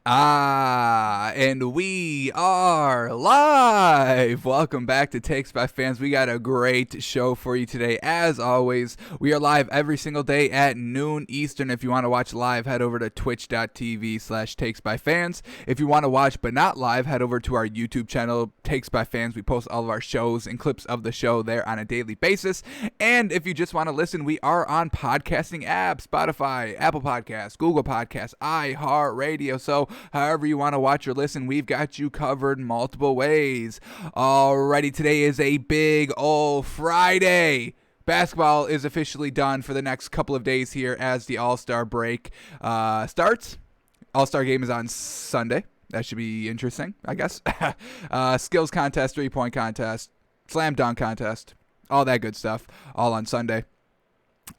And we are live. Welcome back to Takes by Fans. We got a great show for you today. As always, we are live every single day at noon Eastern. If you want to watch live, head over to twitch.tv/takesbyfans. If you want to watch but not live, head over to our YouTube channel, Takes by Fans. We post all of our shows and clips of the show there on a daily basis. And if you just want to listen, we are on podcasting apps, Spotify, Apple Podcasts, Google Podcasts, iHeartRadio. So however you want to watch or listen, we've got you covered multiple ways. Alrighty, today is a big old Friday. Basketball is officially done for the next couple of days here as the All-Star break starts. All-Star game is on Sunday. That should be interesting, I guess. Skills contest, three-point contest, slam dunk contest, all that good stuff, all on Sunday.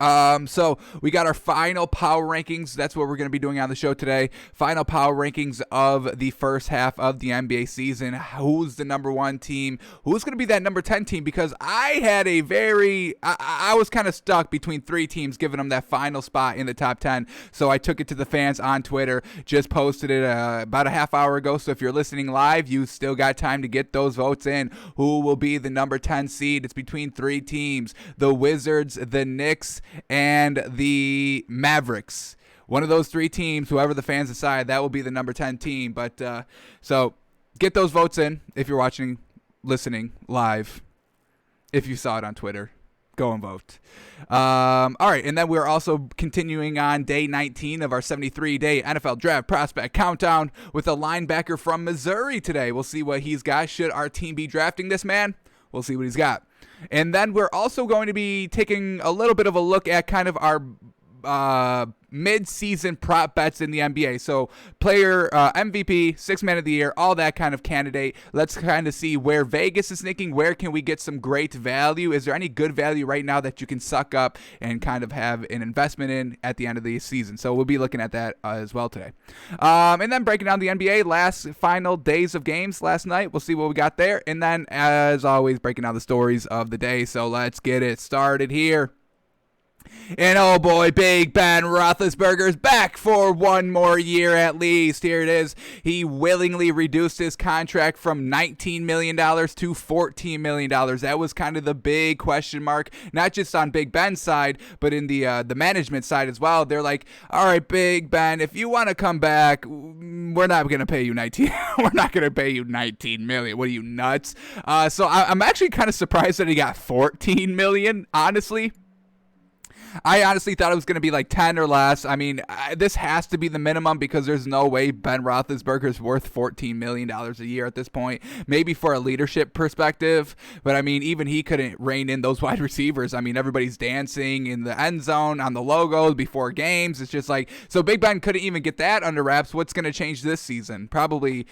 So we got our final power rankings. That's what we're going to be doing on the show today. Final power rankings of the first half of the NBA season. Who's the number one team? Who's going to be that number 10 team? Because I had I was kind of stuck between three teams, giving them that final spot in the top 10. So I took it to the fans on Twitter, just posted it about a half hour ago. So if you're listening live, you still got time to get those votes in. Who will be the number 10 seed? It's between three teams: the Wizards, the Knicks, and the Mavericks. One of those three teams, whoever the fans decide, that will be the number 10 team. But so get those votes in if you're listening live. If you saw it on Twitter, go and vote. All right, and then we're also continuing on day 19 of our 73-day NFL Draft Prospect Countdown with a linebacker from Missouri today. We'll see what he's got. Should our team be drafting this man? We'll see what he's got. And then we're also going to be taking a little bit of a look at kind of our mid-season prop bets in the NBA. So player MVP, sixth man of the year, all that kind of candidate. Let's kind of see where Vegas is thinking. Where can we get some great value? Is there any good value right now that you can suck up and kind of have an investment in at the end of the season? So we'll be looking at that as well today. And then breaking down the NBA, final days of games last night. We'll see what we got there. And then, as always, breaking down the stories of the day. So let's get it started here. And oh boy, Big Ben Roethlisberger's back for one more year at least. Here it is. He willingly reduced his contract from $19 million to $14 million. That was kind of the big question mark, not just on Big Ben's side, but in the management side as well. They're like, all right, Big Ben, if you want to come back, we're not going to pay you 19. We're not going to pay you $19 million. What are you, nuts? So I'm actually kind of surprised that he got $14 million, honestly. I honestly thought it was going to be like 10 or less. I mean, this has to be the minimum because there's no way Ben Roethlisberger's worth $14 million a year at this point. Maybe for a leadership perspective, but I mean, even he couldn't rein in those wide receivers. I mean, everybody's dancing in the end zone on the logos before games. It's just like, so Big Ben couldn't even get that under wraps. What's going to change this season? Probably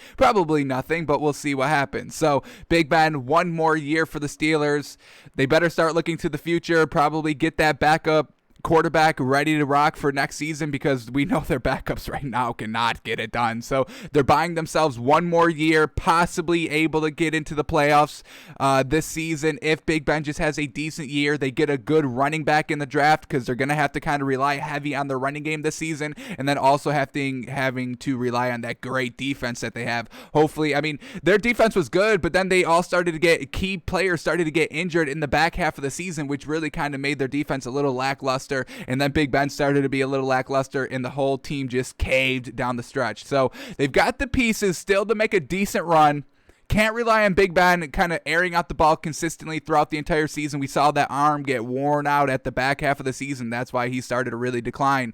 nothing, but we'll see what happens. So Big Ben, one more year for the Steelers. They better start looking to the future, probably get that backup quarterback ready to rock for next season because we know their backups right now cannot get it done. So they're buying themselves one more year, possibly able to get into the playoffs this season. If Big Ben just has a decent year, they get a good running back in the draft because they're going to have to kind of rely heavy on their running game this season, and then also having to rely on that great defense that they have. Hopefully, I mean, their defense was good, but then they all started to get key players started to get injured in the back half of the season, which really kind of made their defense a little lackluster. And then Big Ben started to be a little lackluster, and the whole team just caved down the stretch. So they've got the pieces still to make a decent run. Can't rely on Big Ben kind of airing out the ball consistently throughout the entire season. We saw that arm get worn out at the back half of the season. That's why he started to really decline.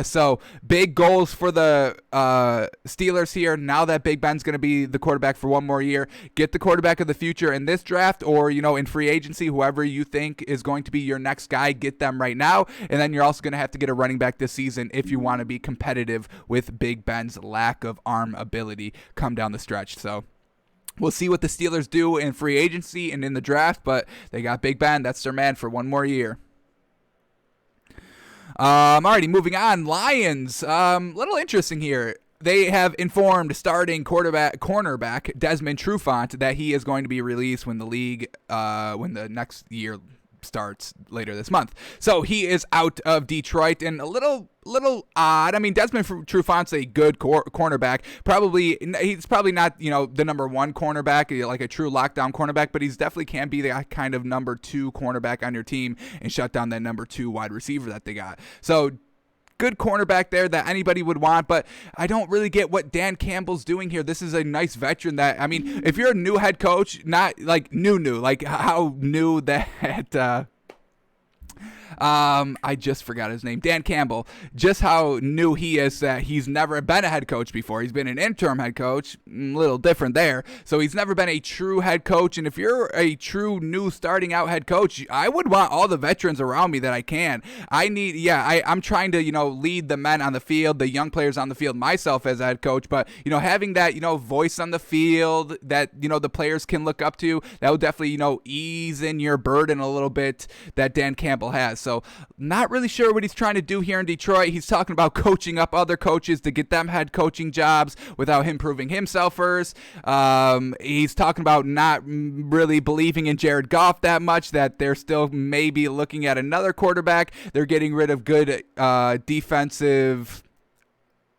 So big goals for the Steelers here. Now that Big Ben's going to be the quarterback for one more year, get the quarterback of the future in this draft or, in free agency, whoever you think is going to be your next guy, get them right now. And then you're also going to have to get a running back this season if you want to be competitive with Big Ben's lack of arm ability come down the stretch. So we'll see what the Steelers do in free agency and in the draft, but they got Big Ben. That's their man for one more year. Alrighty, moving on. Lions, little interesting here. They have informed starting cornerback Desmond Trufant that he is going to be released when the league, when the next year starts later this month. So he is out of Detroit, and a little odd. I mean, Desmond Trufant's a good cornerback. He's probably not, the number one cornerback, like a true lockdown cornerback, but he's definitely can be the kind of number 2 cornerback on your team and shut down that number 2 wide receiver that they got. So good cornerback there that anybody would want, but I don't really get what Dan Campbell's doing here. This is a nice veteran that, I mean, if you're a new head coach, not like new, like how new that I just forgot his name, Dan Campbell, just how new he is that he's never been a head coach before. He's been an interim head coach, a little different there. So he's never been a true head coach. And if you're a true new starting out head coach, I would want all the veterans around me that I can. I'm trying to, lead the men on the field, the young players on the field myself as a head coach. But, having that, voice on the field that, the players can look up to, that will definitely, ease in your burden a little bit that Dan Campbell has. So not really sure what he's trying to do here in Detroit. He's talking about coaching up other coaches to get them head coaching jobs without him proving himself first. He's talking about not really believing in Jared Goff that much, that they're still maybe looking at another quarterback. They're getting rid of good defensive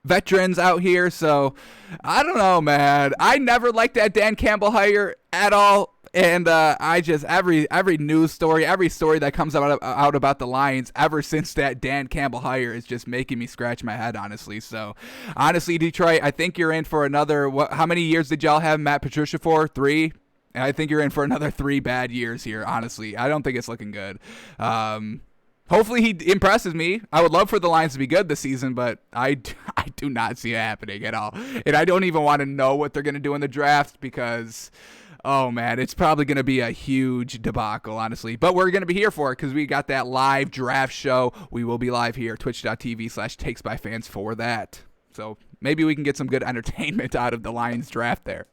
veterans out here. So I don't know, man. I never liked that Dan Campbell hire at all. And I just every news story, every story that comes out about the Lions ever since that Dan Campbell hire is just making me scratch my head, honestly. So, honestly, Detroit, I think you're in for another. How many years did y'all have Matt Patricia for? 3. And I think you're in for another 3 bad years here. Honestly, I don't think it's looking good. Hopefully he impresses me. I would love for the Lions to be good this season, but I do not see it happening at all. And I don't even want to know what they're going to do in the draft because, oh, man, it's probably going to be a huge debacle, honestly. But we're going to be here for it because we got that live draft show. We will be live here, twitch.tv/takesbyfans for that. So maybe we can get some good entertainment out of the Lions draft there.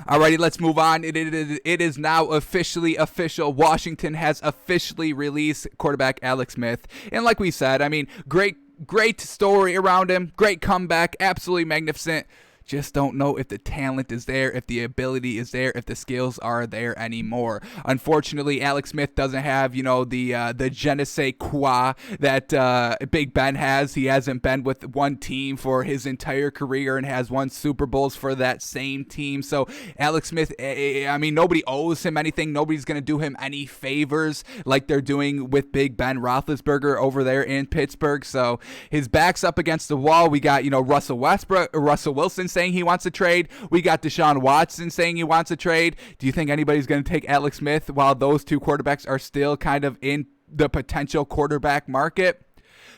Alrighty, let's move on. It is now officially official. Washington has officially released quarterback Alex Smith. And like we said, I mean, great story around him. Great comeback. Absolutely magnificent. Just don't know if the talent is there, if the ability is there, if the skills are there anymore. Unfortunately, Alex Smith doesn't have, the je ne sais quoi that Big Ben has. He hasn't been with one team for his entire career and has won Super Bowls for that same team. So Alex Smith, I mean, nobody owes him anything. Nobody's going to do him any favors like they're doing with Big Ben Roethlisberger over there in Pittsburgh. So his back's up against the wall. We got, Russell Wilson saying he wants to trade. We got Deshaun Watson saying he wants to trade. Do you think anybody's going to take Alex Smith while those two quarterbacks are still kind of in the potential quarterback market?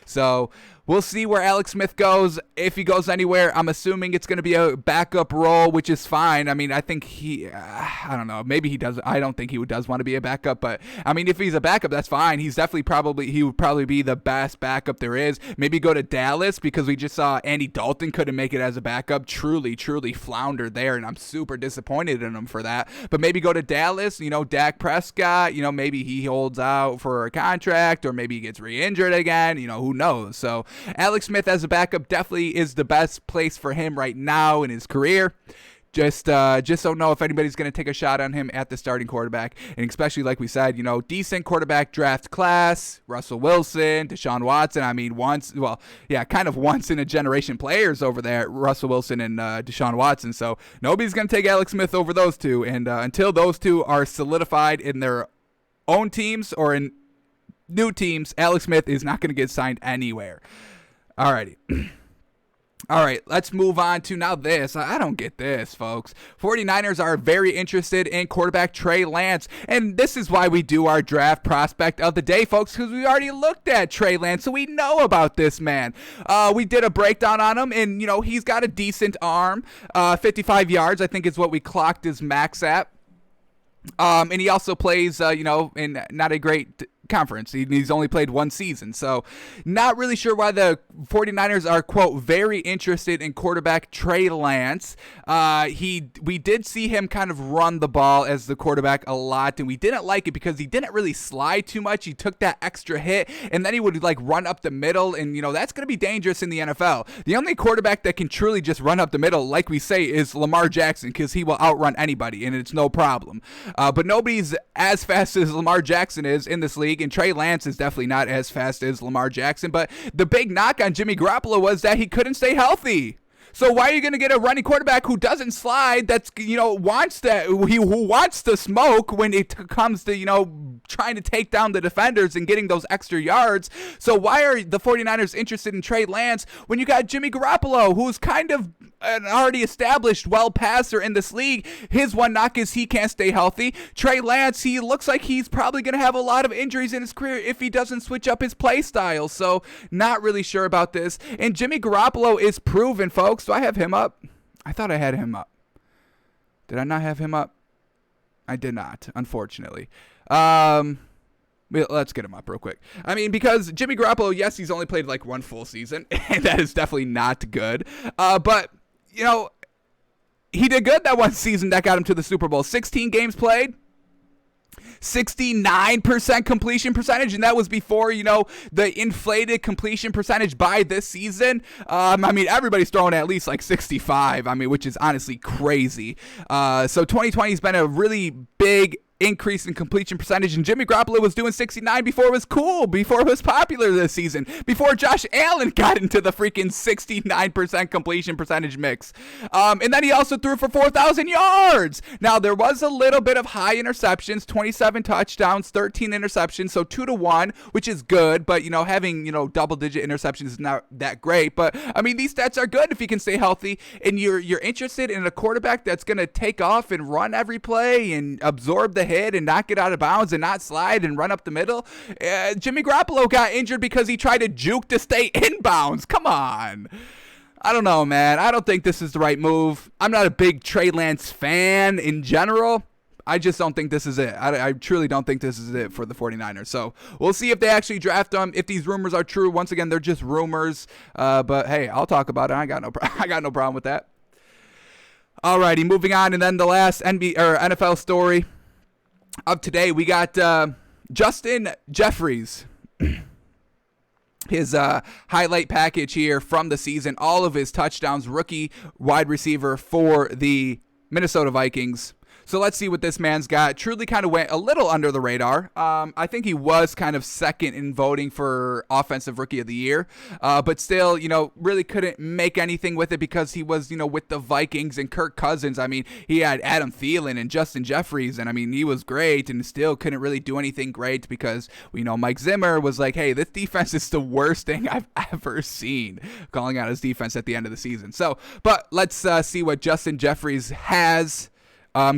So we'll see where Alex Smith goes. If he goes anywhere, I'm assuming it's going to be a backup role, which is fine. I mean, I think I don't know. Maybe he does. I don't think he does want to be a backup, but I mean, if he's a backup, that's fine. He's definitely he would probably be the best backup there is. Maybe go to Dallas because we just saw Andy Dalton couldn't make it as a backup. Truly floundered there, and I'm super disappointed in him for that. But maybe go to Dallas, Dak Prescott, maybe he holds out for a contract or maybe he gets re-injured again, who knows? So Alex Smith as a backup definitely is the best place for him right now in his career. Just don't know if anybody's going to take a shot on him at the starting quarterback. And especially like we said, decent quarterback draft class, Russell Wilson, Deshaun Watson. I mean, kind of once in a generation players over there, Russell Wilson and Deshaun Watson. So nobody's going to take Alex Smith over those two. And until those two are solidified in their own teams or in new teams, Alex Smith is not going to get signed anywhere. Alrighty. All right, let's move on to now this. I don't get this, folks. 49ers are very interested in quarterback Trey Lance, and this is why we do our draft prospect of the day, folks, because we already looked at Trey Lance, so we know about this man. We did a breakdown on him, and, he's got a decent arm. 55 yards, I think, is what we clocked his max at. And he also plays, in not a great conference. He's only played one season. So not really sure why the 49ers are, quote, very interested in quarterback Trey Lance. We did see him kind of run the ball as the quarterback a lot, and we didn't like it because he didn't really slide too much. He took that extra hit, and then he would like run up the middle, and that's going to be dangerous in the NFL. The only quarterback that can truly just run up the middle, like we say, is Lamar Jackson, because he will outrun anybody, and it's no problem. But nobody's as fast as Lamar Jackson is in this league, and Trey Lance is definitely not as fast as Lamar Jackson. But the big knock on Jimmy Garoppolo was that he couldn't stay healthy. So why are you going to get a running quarterback who doesn't slide, that's, wants to smoke when it comes to, trying to take down the defenders and getting those extra yards? So why are the 49ers interested in Trey Lance when you got Jimmy Garoppolo, who's kind of an already established well passer in this league? His one knock is he can't stay healthy. Trey Lance, he looks like he's probably going to have a lot of injuries in his career if he doesn't switch up his play style. So not really sure about this. And Jimmy Garoppolo is proven, folks. Do I have him up? I thought I had him up. Did I not have him up? I did not, unfortunately. Let's get him up real quick. Because Jimmy Garoppolo, yes, he's only played like one full season, and that is definitely not good. But, he did good that one season that got him to the Super Bowl. 16 games played. 69% completion percentage, and that was before, the inflated completion percentage by this season. Everybody's throwing at least like 65, which is honestly crazy. So 2020 has been a really big increase in completion percentage, and Jimmy Garoppolo was doing 69 before it was cool, before it was popular this season, before Josh Allen got into the freaking 69% completion percentage mix. And then he also threw for 4,000 yards. Now, there was a little bit of high interceptions, 27 touchdowns, 13 interceptions, so 2-1, which is good, but, having, double-digit interceptions is not that great. But, these stats are good if you can stay healthy, and you're interested in a quarterback that's going to take off and run every play and absorb the hit and not get out of bounds and not slide and run up the middle. Jimmy Garoppolo got injured because he tried to juke to stay inbounds. Come on. I don't know, man. I don't think this is the right move. I'm not a big Trey Lance fan in general. I just don't think this is it. I truly don't think this is it for the 49ers. So we'll see if they actually draft him. If these rumors are true, once again, they're just rumors. But hey, I'll talk about it. I got no problem with that. Alrighty, moving on. And then the last NFL story of today, we got Justin Jeffries. His highlight package here from the season, all of his touchdowns, rookie wide receiver for the Minnesota Vikings. So let's see what this man's got. Truly kind of went a little under the radar. I think he was kind of second in voting for Offensive Rookie of the Year. But still, really couldn't make anything with it because he was, with the Vikings and Kirk Cousins. He had Adam Thielen and Justin Jeffries, and he was great and still couldn't really do anything great because we know Mike Zimmer was like, hey, this defense is the worst thing I've ever seen, calling out his defense at the end of the season. So, but let's see what Justin Jeffries has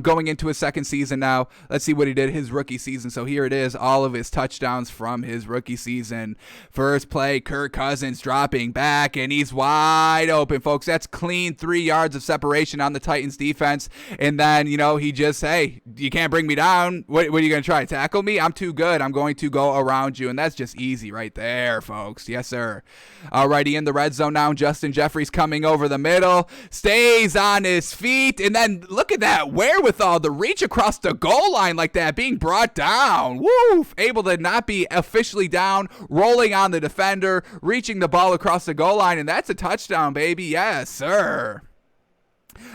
going into his second season now. Let's see what he did his rookie season. So here it is, all of his touchdowns from his rookie season. First play, Kirk Cousins dropping back, and he's wide open, folks. That's clean 3 yards of separation on the Titans defense. And then, he just, hey, you can't bring me down. What are you going to try? Tackle me? I'm too good. I'm going to go around you. And that's just easy right there, folks. Yes, sir. Alrighty, in the red zone now, Justin Jeffries coming over the middle, stays on his feet, and then look at that wherewithal, the reach across the goal line like that, being brought down. Woo! Able to not be officially down, rolling on the defender, reaching the ball across the goal line, and that's a touchdown, baby. Yes, sir.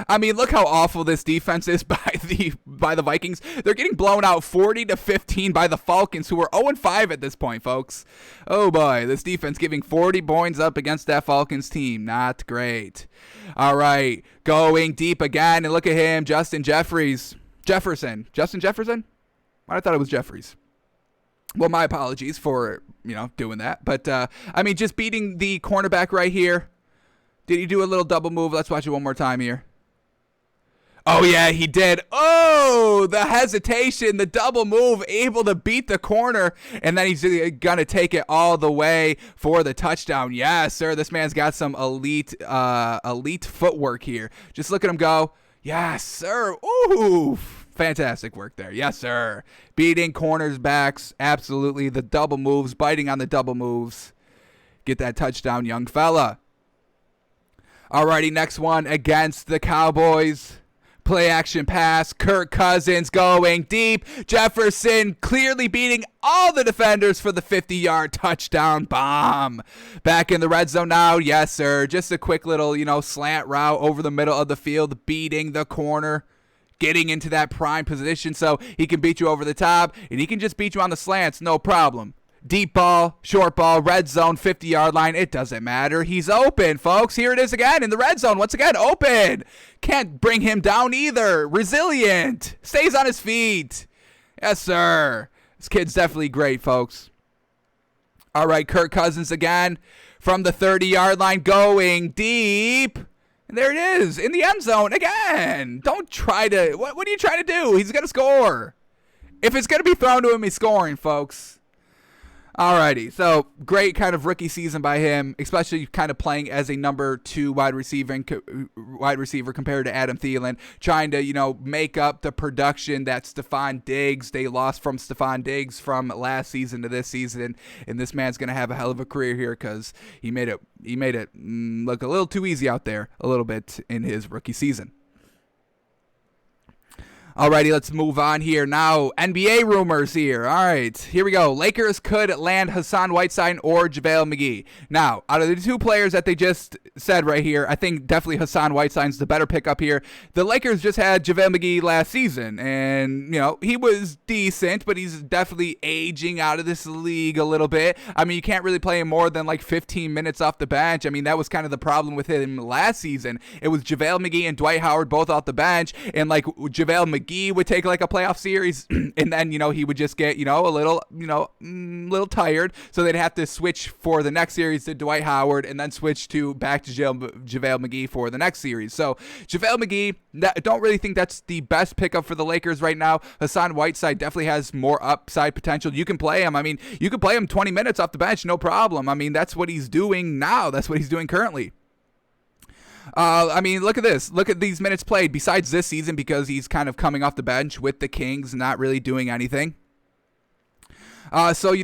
Look how awful this defense is by the Vikings. They're getting blown out 40-15 by the Falcons, who are 0-5 at this point, folks. Oh boy, this defense giving 40 points up against that Falcons team. Not great. All right, going deep again, and look at him, Justin Jefferson. Justin Jefferson? I thought it was Jeffries. Well, my apologies for, doing that. But, just beating the cornerback right here. Did he do a little double move? Let's watch it one more time here. Oh, yeah, he did. Oh, the hesitation, the double move, able to beat the corner, and then he's going to take it all the way for the touchdown. Yes, sir, this man's got some elite footwork here. Just look at him go. Yes, sir. Ooh. Fantastic work there. Yes, sir. Beating corners, backs. Absolutely. The double moves. Biting on the double moves. Get that touchdown, young fella. Alrighty, next one against the Cowboys. Play action pass. Kirk Cousins going deep. Jefferson clearly beating all the defenders for the 50-yard touchdown bomb. Back in the red zone now. Yes, sir. Just a quick little, slant route over the middle of the field, beating the corner. Getting into that prime position so he can beat you over the top, and he can just beat you on the slants, no problem. Deep ball, short ball, red zone, 50-yard line, it doesn't matter. He's open, folks. Here it is again in the red zone. Once again, open. Can't bring him down either. Resilient. Stays on his feet. Yes, sir. This kid's definitely great, folks. All right, Kirk Cousins again from the 30-yard line going deep. And there it is, in the end zone again. Don't try to, what are you trying to do? He's going to score. If it's going to be thrown to him, he's scoring, folks. Alrighty, so great kind of rookie season by him, especially kind of playing as a number 2 wide receiver compared to Adam Thielen, trying to, make up the production that Stephon Diggs, they lost from Stephon Diggs from last season to this season, and this man's going to have a hell of a career here because he made it look a little too easy out there a little bit in his rookie season. Alrighty, let's move on here now. NBA rumors here. All right, here we go. Lakers could land Hassan Whiteside or JaVale McGee. Now, out of the 2 players that they just said right here, I think definitely Hassan Whiteside's the better pickup here. The Lakers just had JaVale McGee last season, and, he was decent, but he's definitely aging out of this league a little bit. I mean, you can't really play him more than like 15 minutes off the bench. I mean, that was kind of the problem with him last season. It was JaVale McGee and Dwight Howard both off the bench, and like JaVale McGee would take like a playoff series and then he would just get a little tired, so they'd have to switch for the next series to Dwight Howard and then switch back to JaVale McGee for the next series. So JaVale McGee, don't really think that's the best pickup for the Lakers right now. Hassan Whiteside definitely has more upside potential. You can play him. I mean, you can play him 20 minutes off the bench, no problem. I mean, that's what he's doing now. That's what he's doing currently. I mean, look at this. Look at these minutes played besides this season because he's kind of coming off the bench with the Kings, not really doing anything. So,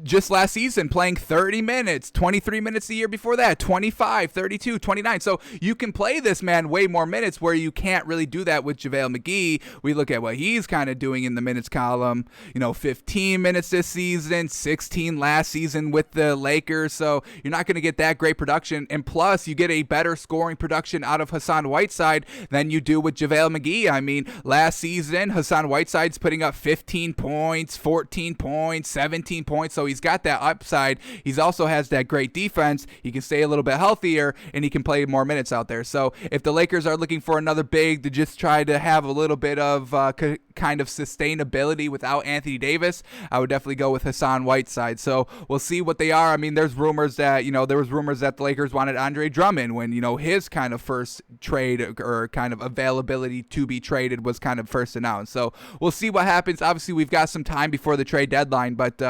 just last season playing 30 minutes, 23 minutes the year before that, 25, 32, 29. So you can play this man way more minutes where you can't really do that with JaVale McGee. We look at what he's kind of doing in the minutes column, 15 minutes this season, 16 last season with the Lakers. So you're not going to get that great production. And plus you get a better scoring production out of Hassan Whiteside than you do with JaVale McGee. I mean, last season, Hassan Whiteside's putting up 15 points, 14 points, 17 points. So he's got that upside. He also has that great defense. He can stay a little bit healthier and he can play more minutes out there. So if the Lakers are looking for another big to just try to have a little bit of kind of sustainability without Anthony Davis, I would definitely go with Hassan Whiteside. So we'll see what they are. I mean, there's rumors that, there was rumors that the Lakers wanted Andre Drummond when, his kind of first trade or kind of availability to be traded was kind of first announced. So we'll see what happens. Obviously, we've got some time before the trade deadline, but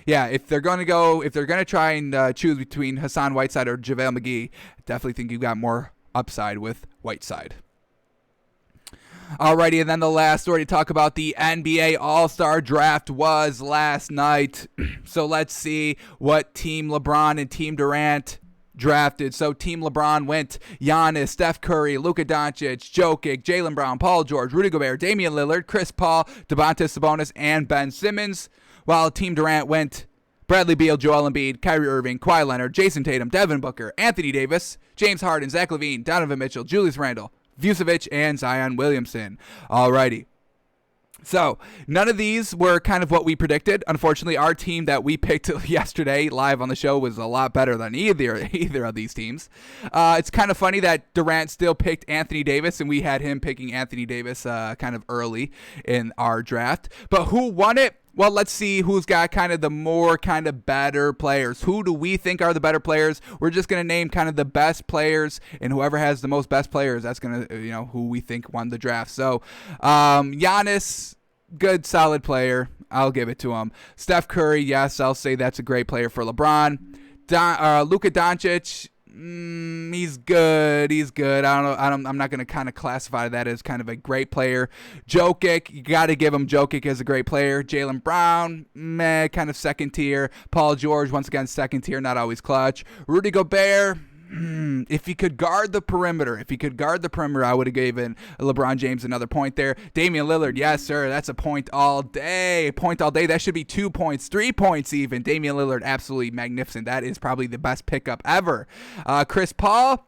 yeah, if they're going to try and choose between Hassan Whiteside or JaVale McGee, I definitely think you got more upside with Whiteside. Alrighty, and then the last story to talk about, the NBA All-Star Draft was last night. So let's see what Team LeBron and Team Durant drafted. So Team LeBron went Giannis, Steph Curry, Luka Doncic, Jokic, Jaylen Brown, Paul George, Rudy Gobert, Damian Lillard, Chris Paul, Domantas Sabonis, and Ben Simmons. While Team Durant went Bradley Beal, Joel Embiid, Kyrie Irving, Kawhi Leonard, Jason Tatum, Devin Booker, Anthony Davis, James Harden, Zach LaVine, Donovan Mitchell, Julius Randle, Vucevic, and Zion Williamson. Alrighty. So none of these were kind of what we predicted. Unfortunately, our team that we picked yesterday live on the show was a lot better than either of these teams. It's kind of funny that Durant still picked Anthony Davis, and we had him picking Anthony Davis kind of early in our draft. But who won it? Well, let's see who's got kind of the more kind of better players. Who do we think are the better players? We're just going to name kind of the best players, and whoever has the most best players, that's going to, who we think won the draft. So, Giannis, good, solid player. I'll give it to him. Steph Curry, yes, I'll say that's a great player for LeBron. Luka Doncic, He's good. He's good. I'm not going to kind of classify that as kind of a great player. Jokic, you got to give him Jokic as a great player. Jaylen Brown, meh, kind of second tier. Paul George, once again, second tier, not always clutch. Rudy Gobert, if he could guard the perimeter, I would have given LeBron James another point there. Damian Lillard, yes, sir. That's a point all day. That should be 2 points, 3 points even. Damian Lillard, absolutely magnificent. That is probably the best pickup ever. Chris Paul,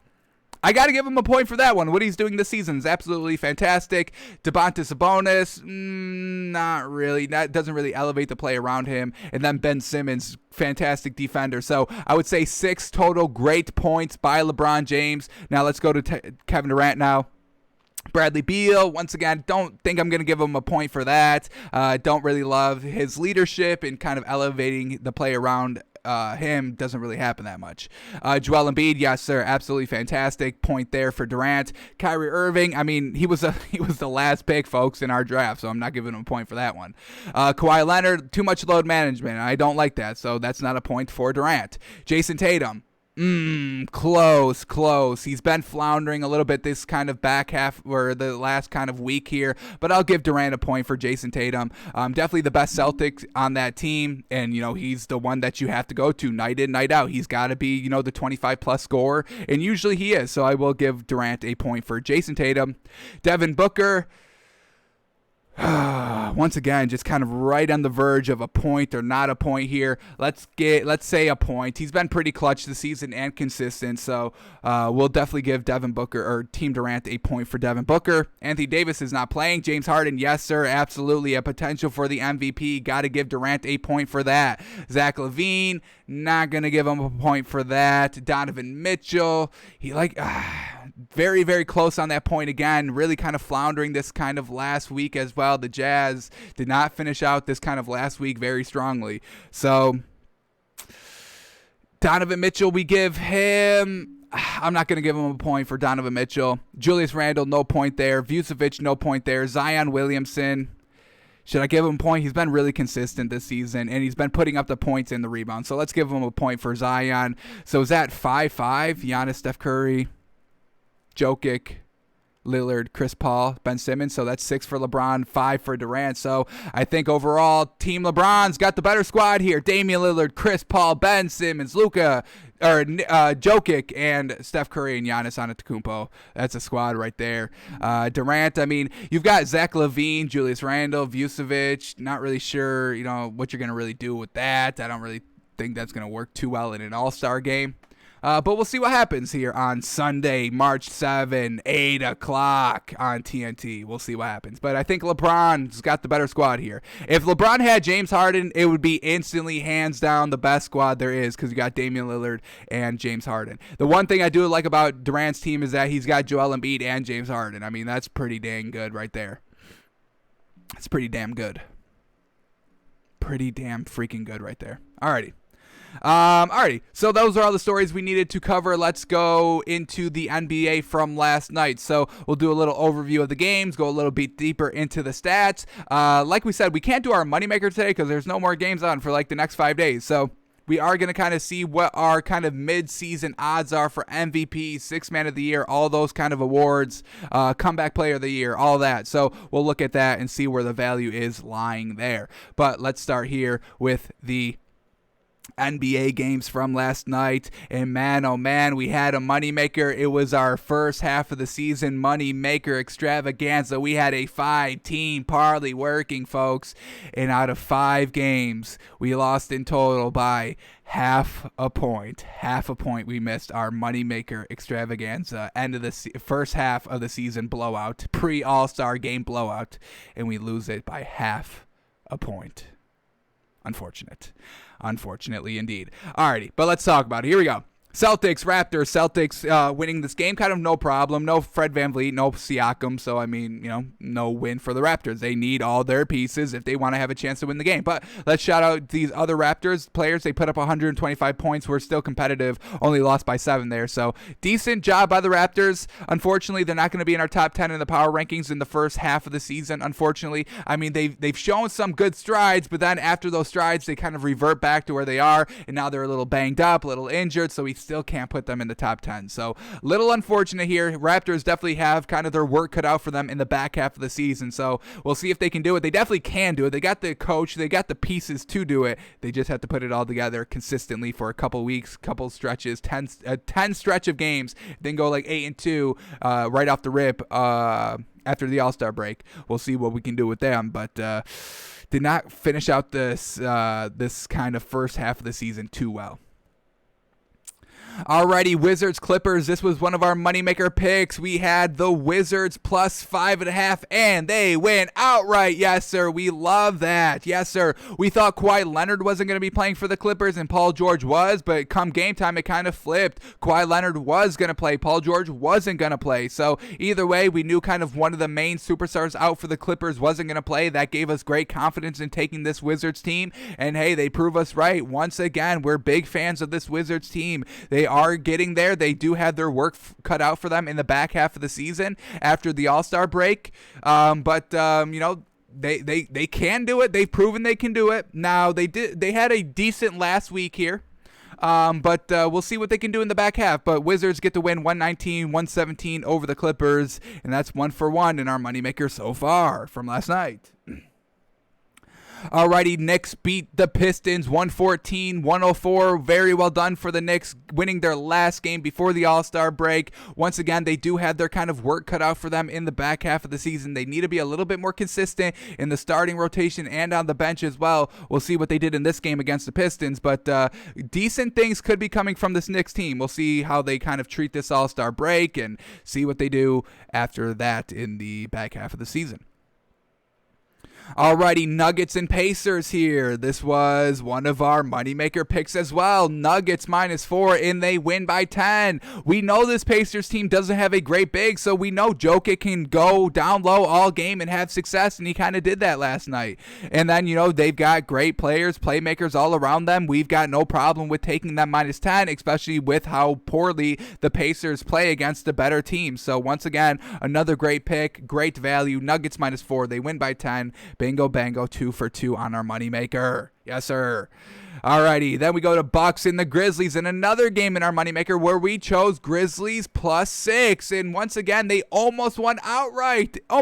I got to give him a point for that one. What he's doing this season is absolutely fantastic. Domantas Sabonis, not really. That doesn't really elevate the play around him. And then Ben Simmons, fantastic defender. So I would say 6 total great points by LeBron James. Now let's go to Kevin Durant now. Bradley Beal, once again, don't think I'm going to give him a point for that. Don't really love his leadership and kind of elevating the play around him. Doesn't really happen that much. Joel Embiid, yes sir, absolutely fantastic. Point there for Durant. Kyrie Irving, I mean, he was the last pick, folks, in our draft, so I'm not giving him a point for that one. Kawhi Leonard, too much load management. I don't like that, so that's not a point for Durant. Jason Tatum, close. He's been floundering a little bit this kind of back half or the last kind of week here, but I'll give Durant a point for Jason Tatum. Definitely the best Celtics on that team, and he's the one that you have to go to night in, night out. He's got to be the 25 plus scorer, and usually he is. So I will give Durant a point for Jason Tatum. Devin Booker, once again, just kind of right on the verge of a point or not a point here. Let's say a point. He's been pretty clutch this season and consistent, so we'll definitely give Devin Booker or Team Durant a point for Devin Booker. Anthony Davis is not playing. James Harden, yes sir, absolutely a potential for the MVP. Got to give Durant a point for that. Zach LaVine, not gonna give him a point for that. Donovan Mitchell, very, very close on that point again. Really kind of floundering this kind of last week as well. The Jazz did not finish out this kind of last week very strongly. So Donovan Mitchell, we give him, I'm not going to give him a point for Donovan Mitchell. Julius Randle, no point there. Vucevic, no point there. Zion Williamson, should I give him a point? He's been really consistent this season, and he's been putting up the points and the rebounds. So let's give him a point for Zion. So is that 5-5? Giannis, Steph Curry, Jokic, Lillard, Chris Paul, Ben Simmons. So that's 6 for LeBron, 5 for Durant. So I think overall, Team LeBron's got the better squad here. Damian Lillard, Chris Paul, Ben Simmons, Jokic, and Steph Curry and Giannis Antetokounmpo. That's a squad right there. Durant, I mean, you've got Zach LaVine, Julius Randle, Vucevic. Not really sure, what you're going to really do with that. I don't really think that's going to work too well in an all-star game. But we'll see what happens here on Sunday, March 7, 8 o'clock on TNT. We'll see what happens. But I think LeBron's got the better squad here. If LeBron had James Harden, it would be instantly, hands down, the best squad there is because you got Damian Lillard and James Harden. The one thing I do like about Durant's team is that he's got Joel Embiid and James Harden. I mean, that's pretty dang good right there. That's pretty damn good. Pretty damn freaking good right there. Alrighty. Alrighty, so those are all the stories we needed to cover. Let's go into the NBA from last night. So we'll do a little overview of the games, go a little bit deeper into the stats. Like we said, we can't do our moneymaker today because there's no more games on for like the next 5 days. So we are going to kind of see what our kind of mid-season odds are for MVP, Sixth Man of the Year, all those kind of awards, Comeback Player of the Year, all that. So we'll look at that and see where the value is lying there. But let's start here with the NBA games from last night, and man, oh man, we had a moneymaker. It was our first half of the season moneymaker extravaganza. We had a 5-team parlay working, folks, and out of 5 games, we lost in total by half a point. We missed our moneymaker extravaganza, end of the first half of the season blowout, pre-All-Star game blowout, and we lose it by half a point. Unfortunately, indeed. Alrighty, but let's talk about it. Here we go. Celtics winning this game, kind of no problem. No Fred VanVleet, no Siakam. So, I mean, no win for the Raptors. They need all their pieces if they want to have a chance to win the game. But let's shout out these other Raptors players. They put up 125 points. We're still competitive. Only lost by 7 there. So, decent job by the Raptors. Unfortunately, they're not going to be in our top 10 in the power rankings in the first half of the season, unfortunately. I mean, they've shown some good strides, but then after those strides, they kind of revert back to where they are. And now they're a little banged up, a little injured. So, we still can't put them in the top 10. So little unfortunate here. Raptors definitely have kind of their work cut out for them in the back half of the season. So we'll see if they can do it. They definitely can do it. They got the coach. They got the pieces to do it. They just have to put it all together consistently for a couple weeks, couple stretches, 10 stretch of games, then go like 8-2 right off the rip after the All-Star break. We'll see what we can do with them, but did not finish out this kind of first half of the season too well. Alrighty, Wizards Clippers. This was one of our moneymaker picks. We had the Wizards plus 5.5, and they win outright. Yes, sir. We love that. Yes, sir. We thought Kawhi Leonard wasn't going to be playing for the Clippers, and Paul George was, but come game time, it kind of flipped. Kawhi Leonard was going to play. Paul George wasn't going to play. So either way, we knew kind of one of the main superstars out for the Clippers wasn't going to play. That gave us great confidence in taking this Wizards team, and hey, they prove us right. Once again, we're big fans of this Wizards team. They are getting there. They do have their work cut out for them in the back half of the season after the All-Star break. But they can do it. They've proven they can do it. Now they had a decent last week here. But we'll see what they can do in the back half. But Wizards get to win 119-117 over the Clippers, and that's 1-for-1 in our moneymaker so far from last night. Alrighty, Knicks beat the Pistons 114-104. Very well done for the Knicks, winning their last game before the All-Star break. Once again, they do have their kind of work cut out for them in the back half of the season. They need to be a little bit more consistent in the starting rotation and on the bench as well. We'll see what they did in this game against the Pistons, but decent things could be coming from this Knicks team. We'll see how they kind of treat this All-Star break and see what they do after that in the back half of the season. Alrighty, Nuggets and Pacers here. This was one of our moneymaker picks as well. Nuggets -4, and they win by 10. We know this Pacers team doesn't have a great big, so we know Jokic can go down low all game and have success, and he kind of did that last night. And then, they've got great players, playmakers all around them. We've got no problem with taking them -10, especially with how poorly the Pacers play against the better teams. So once again, another great pick, great value. Nuggets -4, they win by 10. Bingo bango, 2-for-2 on our moneymaker. Yes, sir. Alrighty, then we go to Bucks and the Grizzlies in another game in our moneymaker where we chose Grizzlies +6. And once again, they almost won outright. A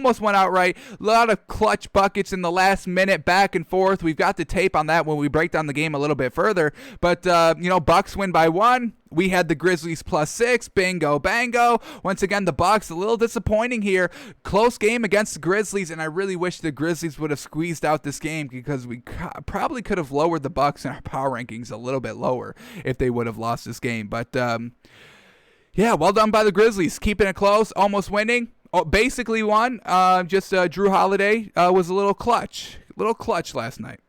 lot of clutch buckets in the last minute, back and forth. We've got the tape on that when we break down the game a little bit further. But, Bucks win by 1. We had the Grizzlies +6. Bingo, bango. Once again, the Bucks, a little disappointing here. Close game against the Grizzlies, and I really wish the Grizzlies would have squeezed out this game because we probably could have lowered the Bucks in our power rankings a little bit lower if they would have lost this game. But, yeah, well done by the Grizzlies. Keeping it close, almost winning. Basically won. Just Drew Holiday was a little clutch last night.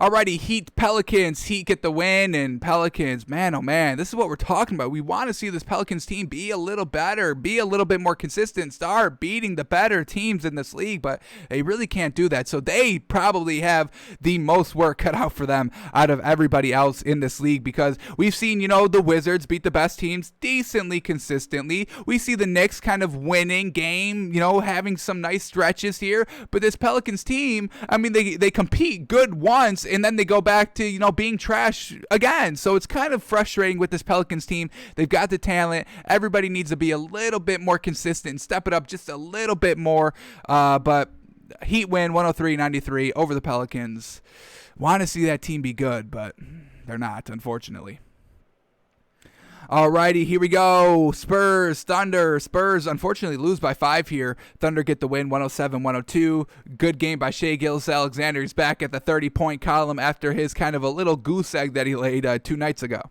Alrighty, Heat Pelicans. Heat get the win, and Pelicans, man, oh man, this is what we're talking about. We want to see this Pelicans team be a little better, be a little bit more consistent, start beating the better teams in this league, but they really can't do that. So they probably have the most work cut out for them out of everybody else in this league because we've seen, the Wizards beat the best teams decently consistently. We see the Knicks kind of winning game, having some nice stretches here, but this Pelicans team, I mean, they compete good once, and then they go back to, being trash again. So it's kind of frustrating with this Pelicans team. They've got the talent. Everybody needs to be a little bit more consistent and step it up just a little bit more. But Heat win 103-93 over the Pelicans. Want to see that team be good, but they're not, unfortunately. Alrighty, here we go. Spurs, Thunder. Spurs, unfortunately, lose by 5 here. Thunder get the win, 107-102. Good game by Shai Gilgeous-Alexander. He's back at the 30-point column after his kind of a little goose egg that he laid 2 nights ago.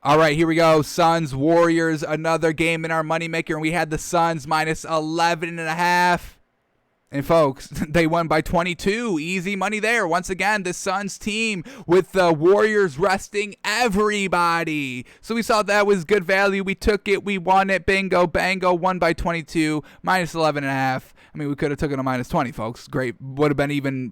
All right, here we go. Suns, Warriors, another game in our moneymaker, and we had the Suns -11.5. And folks, they won by 22. Easy money there. Once again, the Suns team with the Warriors resting everybody. So we saw that was good value. We took it. We won it. Bingo, bango. Won by 22. -11.5. I mean, we could have taken a -20, folks. Great. Would have been even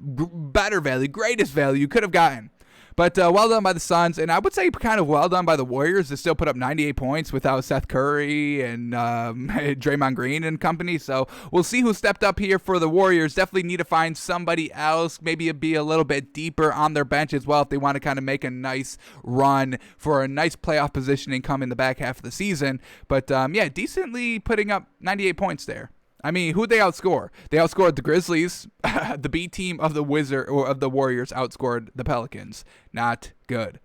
better value. Greatest value you could have gotten. But well done by the Suns, and I would say kind of well done by the Warriors to still put up 98 points without Seth Curry and Draymond Green and company. So we'll see who stepped up here for the Warriors. Definitely need to find somebody else, maybe be a little bit deeper on their bench as well if they want to kind of make a nice run for a nice playoff positioning come in the back half of the season. But yeah, decently putting up 98 points there. I mean, who'd they outscore? They outscored the Grizzlies. The B team of the Warriors outscored the Pelicans. Not good.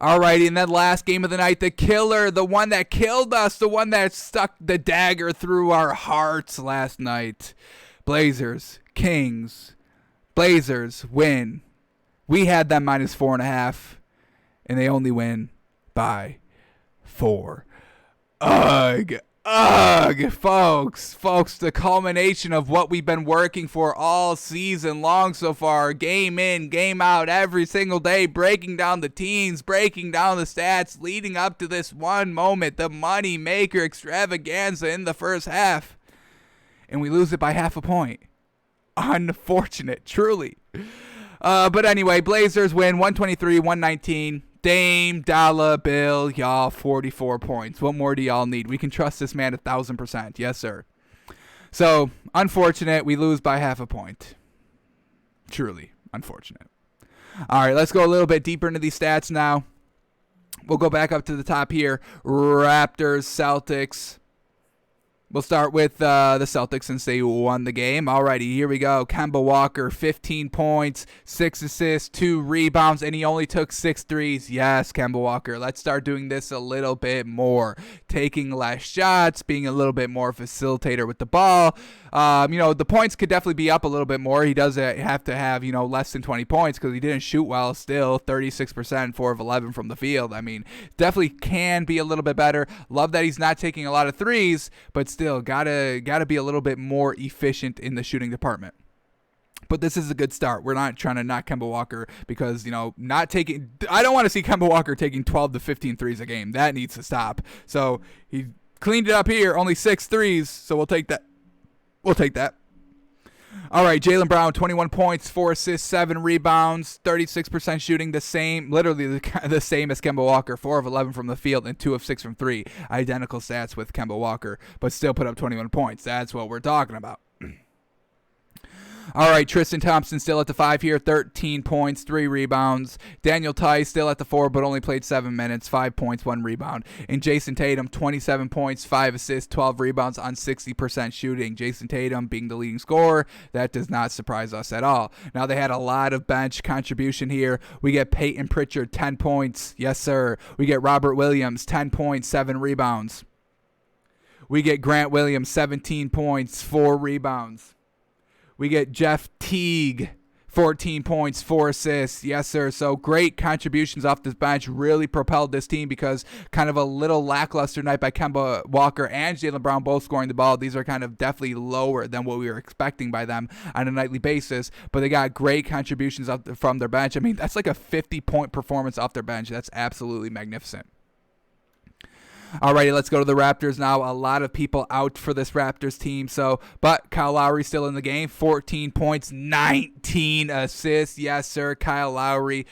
Alrighty, and then last game of the night, the killer, the one that killed us, the one that stuck the dagger through our hearts last night. Blazers, Kings. Blazers win. We had them minus 4.5, and they only win by 4. Ugh, folks, the culmination of what we've been working for all season long so far, game in, game out, every single day, breaking down the teams, breaking down the stats, leading up to this one moment, the money maker extravaganza in the first half, and we lose it by half a point. Unfortunate, truly. But anyway, Blazers win 123-119. Dame Dollar Bill, y'all, 44 points. What more do y'all need? We can trust this man 1,000%. Yes, sir. So, unfortunate. We lose by half a point. Truly unfortunate. All right, let's go a little bit deeper into these stats now. We'll go back up to the top here. Raptors, Celtics. We'll start with the Celtics since they won the game. Alrighty, here we go. Kemba Walker, 15 points, 6 assists, 2 rebounds, and he only took 6 threes. Yes, Kemba Walker. Let's start doing this a little bit more. Taking less shots, being a little bit more facilitator with the ball. The points could definitely be up a little bit more. He does have to have, less than 20 points because he didn't shoot well still. 36%, 4 of 11 from the field. I mean, definitely can be a little bit better. Love that he's not taking a lot of threes, but still gotta be a little bit more efficient in the shooting department. But this is a good start. We're not trying to knock Kemba Walker because, I don't want to see Kemba Walker taking 12 to 15 threes a game. That needs to stop. So he cleaned it up here, only 6 threes, so we'll take that. All right, Jaylen Brown, 21 points, 4 assists, 7 rebounds, 36% shooting, literally the same as Kemba Walker, 4 of 11 from the field and 2 of 6 from 3. Identical stats with Kemba Walker, but still put up 21 points. That's what we're talking about. All right, Tristan Thompson still at the 5 here, 13 points, 3 rebounds. Daniel Tice still at the 4, but only played 7 minutes, 5 points, 1 rebound. And Jason Tatum, 27 points, 5 assists, 12 rebounds on 60% shooting. Jason Tatum being the leading scorer, that does not surprise us at all. Now, they had a lot of bench contribution here. We get Peyton Pritchard, 10 points. Yes, sir. We get Robert Williams, 10 points, 7 rebounds. We get Grant Williams, 17 points, 4 rebounds. We get Jeff Teague, 14 points, 4 assists. Yes, sir. So great contributions off this bench. Really propelled this team because kind of a little lackluster night by Kemba Walker and Jaylen Brown both scoring the ball. These are kind of definitely lower than what we were expecting by them on a nightly basis. But they got great contributions from their bench. I mean, that's like a 50-point performance off their bench. That's absolutely magnificent. Alrighty, let's go to the Raptors now. A lot of people out for this Raptors team. But Kyle Lowry still in the game. 14 points, 19 assists. Yes, sir. Kyle Lowry,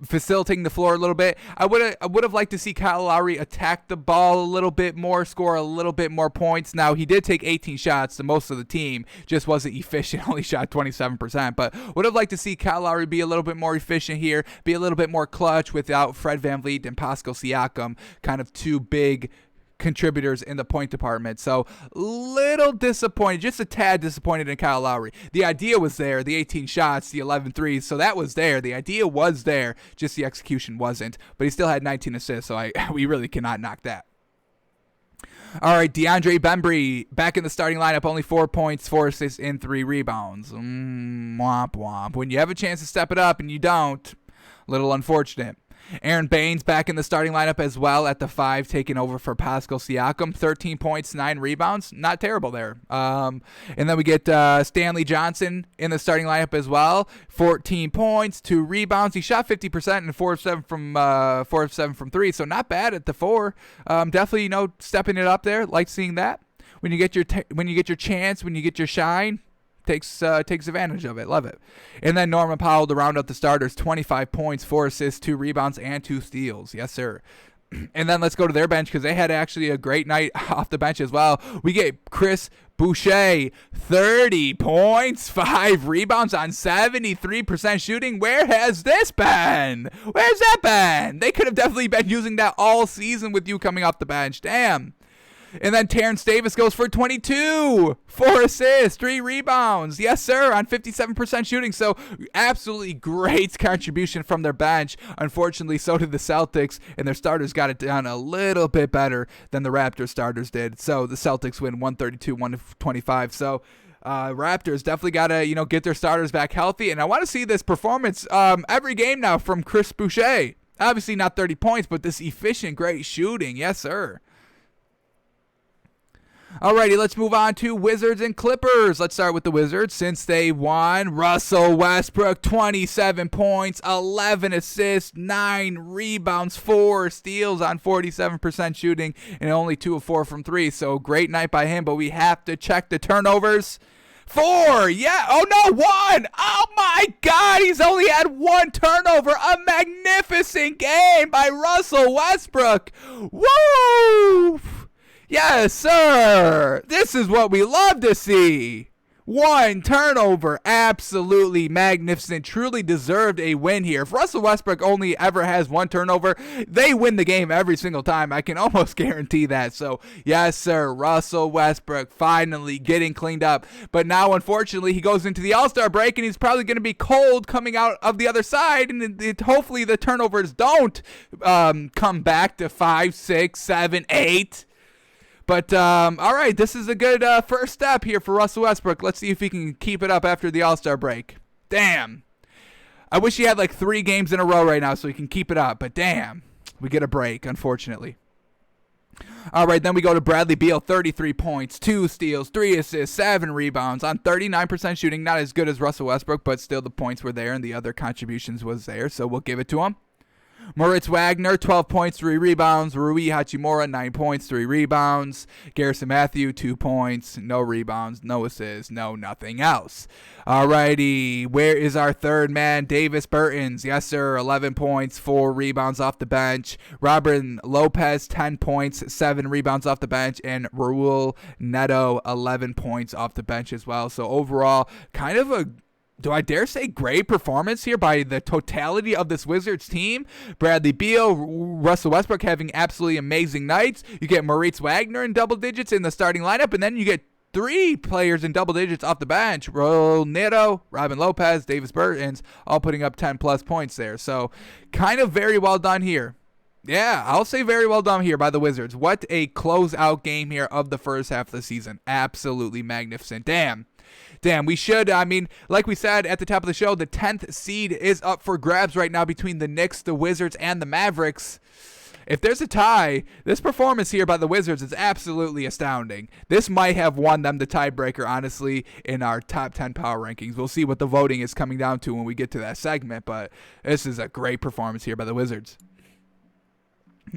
facilitating the floor a little bit. I would have liked to see Kyle Lowry attack the ball a little bit more, score a little bit more points. Now, he did take 18 shots, the most of the team, just wasn't efficient, only shot 27%, but would have liked to see Kyle Lowry be a little bit more efficient here, be a little bit more clutch without Fred VanVleet and Pascal Siakam, kind of two big contributors in the point department. So little disappointed, just a tad disappointed in Kyle Lowry. The idea was there, the 18 shots, the 11 threes, so that was there. The idea was there, just the execution wasn't. But he still had 19 assists, so we really cannot knock that. All right, DeAndre Bembry back in the starting lineup, only 4 points, 4 assists, and 3 rebounds. Womp womp. When you have a chance to step it up and you don't, a little unfortunate. Aaron Baines back in the starting lineup as well at the 5, taking over for Pascal Siakam. 13 points, 9 rebounds. Not terrible there. And then we get Stanley Johnson in the starting lineup as well. 14 points, 2 rebounds. He shot 50% and 4 of 7 from 3. So not bad at the 4. Definitely, stepping it up there. Like seeing that. When you get your chance, when you get your shine, takes advantage of it. Love it. And then Norman Powell to round out the starters, 25 points, 4 assists, 2 rebounds, and 2 steals. Yes, sir. And then let's go to their bench because they had actually a great night off the bench as well. We get Chris Boucher, 30 points, 5 rebounds on 73% shooting. Where has this been? Where's that been? They could have definitely been using that all season with you coming off the bench. Damn. And then Terrence Davis goes for 22, 4 assists, 3 rebounds. Yes, sir, on 57% shooting. So absolutely great contribution from their bench. Unfortunately, so did the Celtics, and their starters got it done a little bit better than the Raptors starters did. So the Celtics win 132-125. So Raptors definitely got to, get their starters back healthy. And I want to see this performance every game now from Chris Boucher. Obviously not 30 points, but this efficient, great shooting. Yes, sir. Alrighty, let's move on to Wizards and Clippers. Let's start with the Wizards. Since they won, Russell Westbrook, 27 points, 11 assists, 9 rebounds, 4 steals on 47% shooting, and only 2 of 4 from 3. So great night by him, but we have to check the turnovers. 4, yeah, oh no, 1. Oh my God, he's only had 1 turnover. A magnificent game by Russell Westbrook. Woo! Yes, sir. This is what we love to see. 1 turnover. Absolutely magnificent. Truly deserved a win here. If Russell Westbrook only ever has 1 turnover, they win the game every single time. I can almost guarantee that. So, yes, sir. Russell Westbrook finally getting cleaned up. But now, unfortunately, he goes into the All-Star break, and he's probably going to be cold coming out of the other side. And hopefully the turnovers don't come back to 5, 6, 7, 8. But, all right, this is a good first step here for Russell Westbrook. Let's see if he can keep it up after the All-Star break. Damn. I wish he had like 3 games in a row right now so he can keep it up. But, damn, we get a break, unfortunately. All right, then we go to Bradley Beal, 33 points, 2 steals, 3 assists, 7 rebounds on 39% shooting. Not as good as Russell Westbrook, but still the points were there and the other contributions was there, so we'll give it to him. Moritz Wagner, 12 points, 3 rebounds. Rui Hachimura, 9 points, 3 rebounds. Garrison Matthew, 2 points, no rebounds, no assists, no nothing else. Alrighty, where is our third man? Davis Bertans, yes sir, 11 points, 4 rebounds off the bench. Robin Lopez, 10 points, 7 rebounds off the bench. And Raul Neto, 11 points off the bench as well. So overall, kind of a, do I dare say, great performance here by the totality of this Wizards team. Bradley Beal, Russell Westbrook having absolutely amazing nights. You get Moritz Wagner in double digits in the starting lineup, and then you get 3 players in double digits off the bench. Raul Neto, Robin Lopez, Davis Bertans, all putting up 10-plus points there. So kind of very well done here. Yeah, I'll say very well done here by the Wizards. What a closeout game here of the first half of the season. Absolutely magnificent. Damn, we should, like we said at the top of the show, the 10th seed is up for grabs right now between the Knicks, the Wizards, and the Mavericks. If there's a tie, this performance here by the Wizards is absolutely astounding. This might have won them the tiebreaker, honestly, in our top 10 power rankings. We'll see what the voting is coming down to when we get to that segment, but this is a great performance here by the Wizards.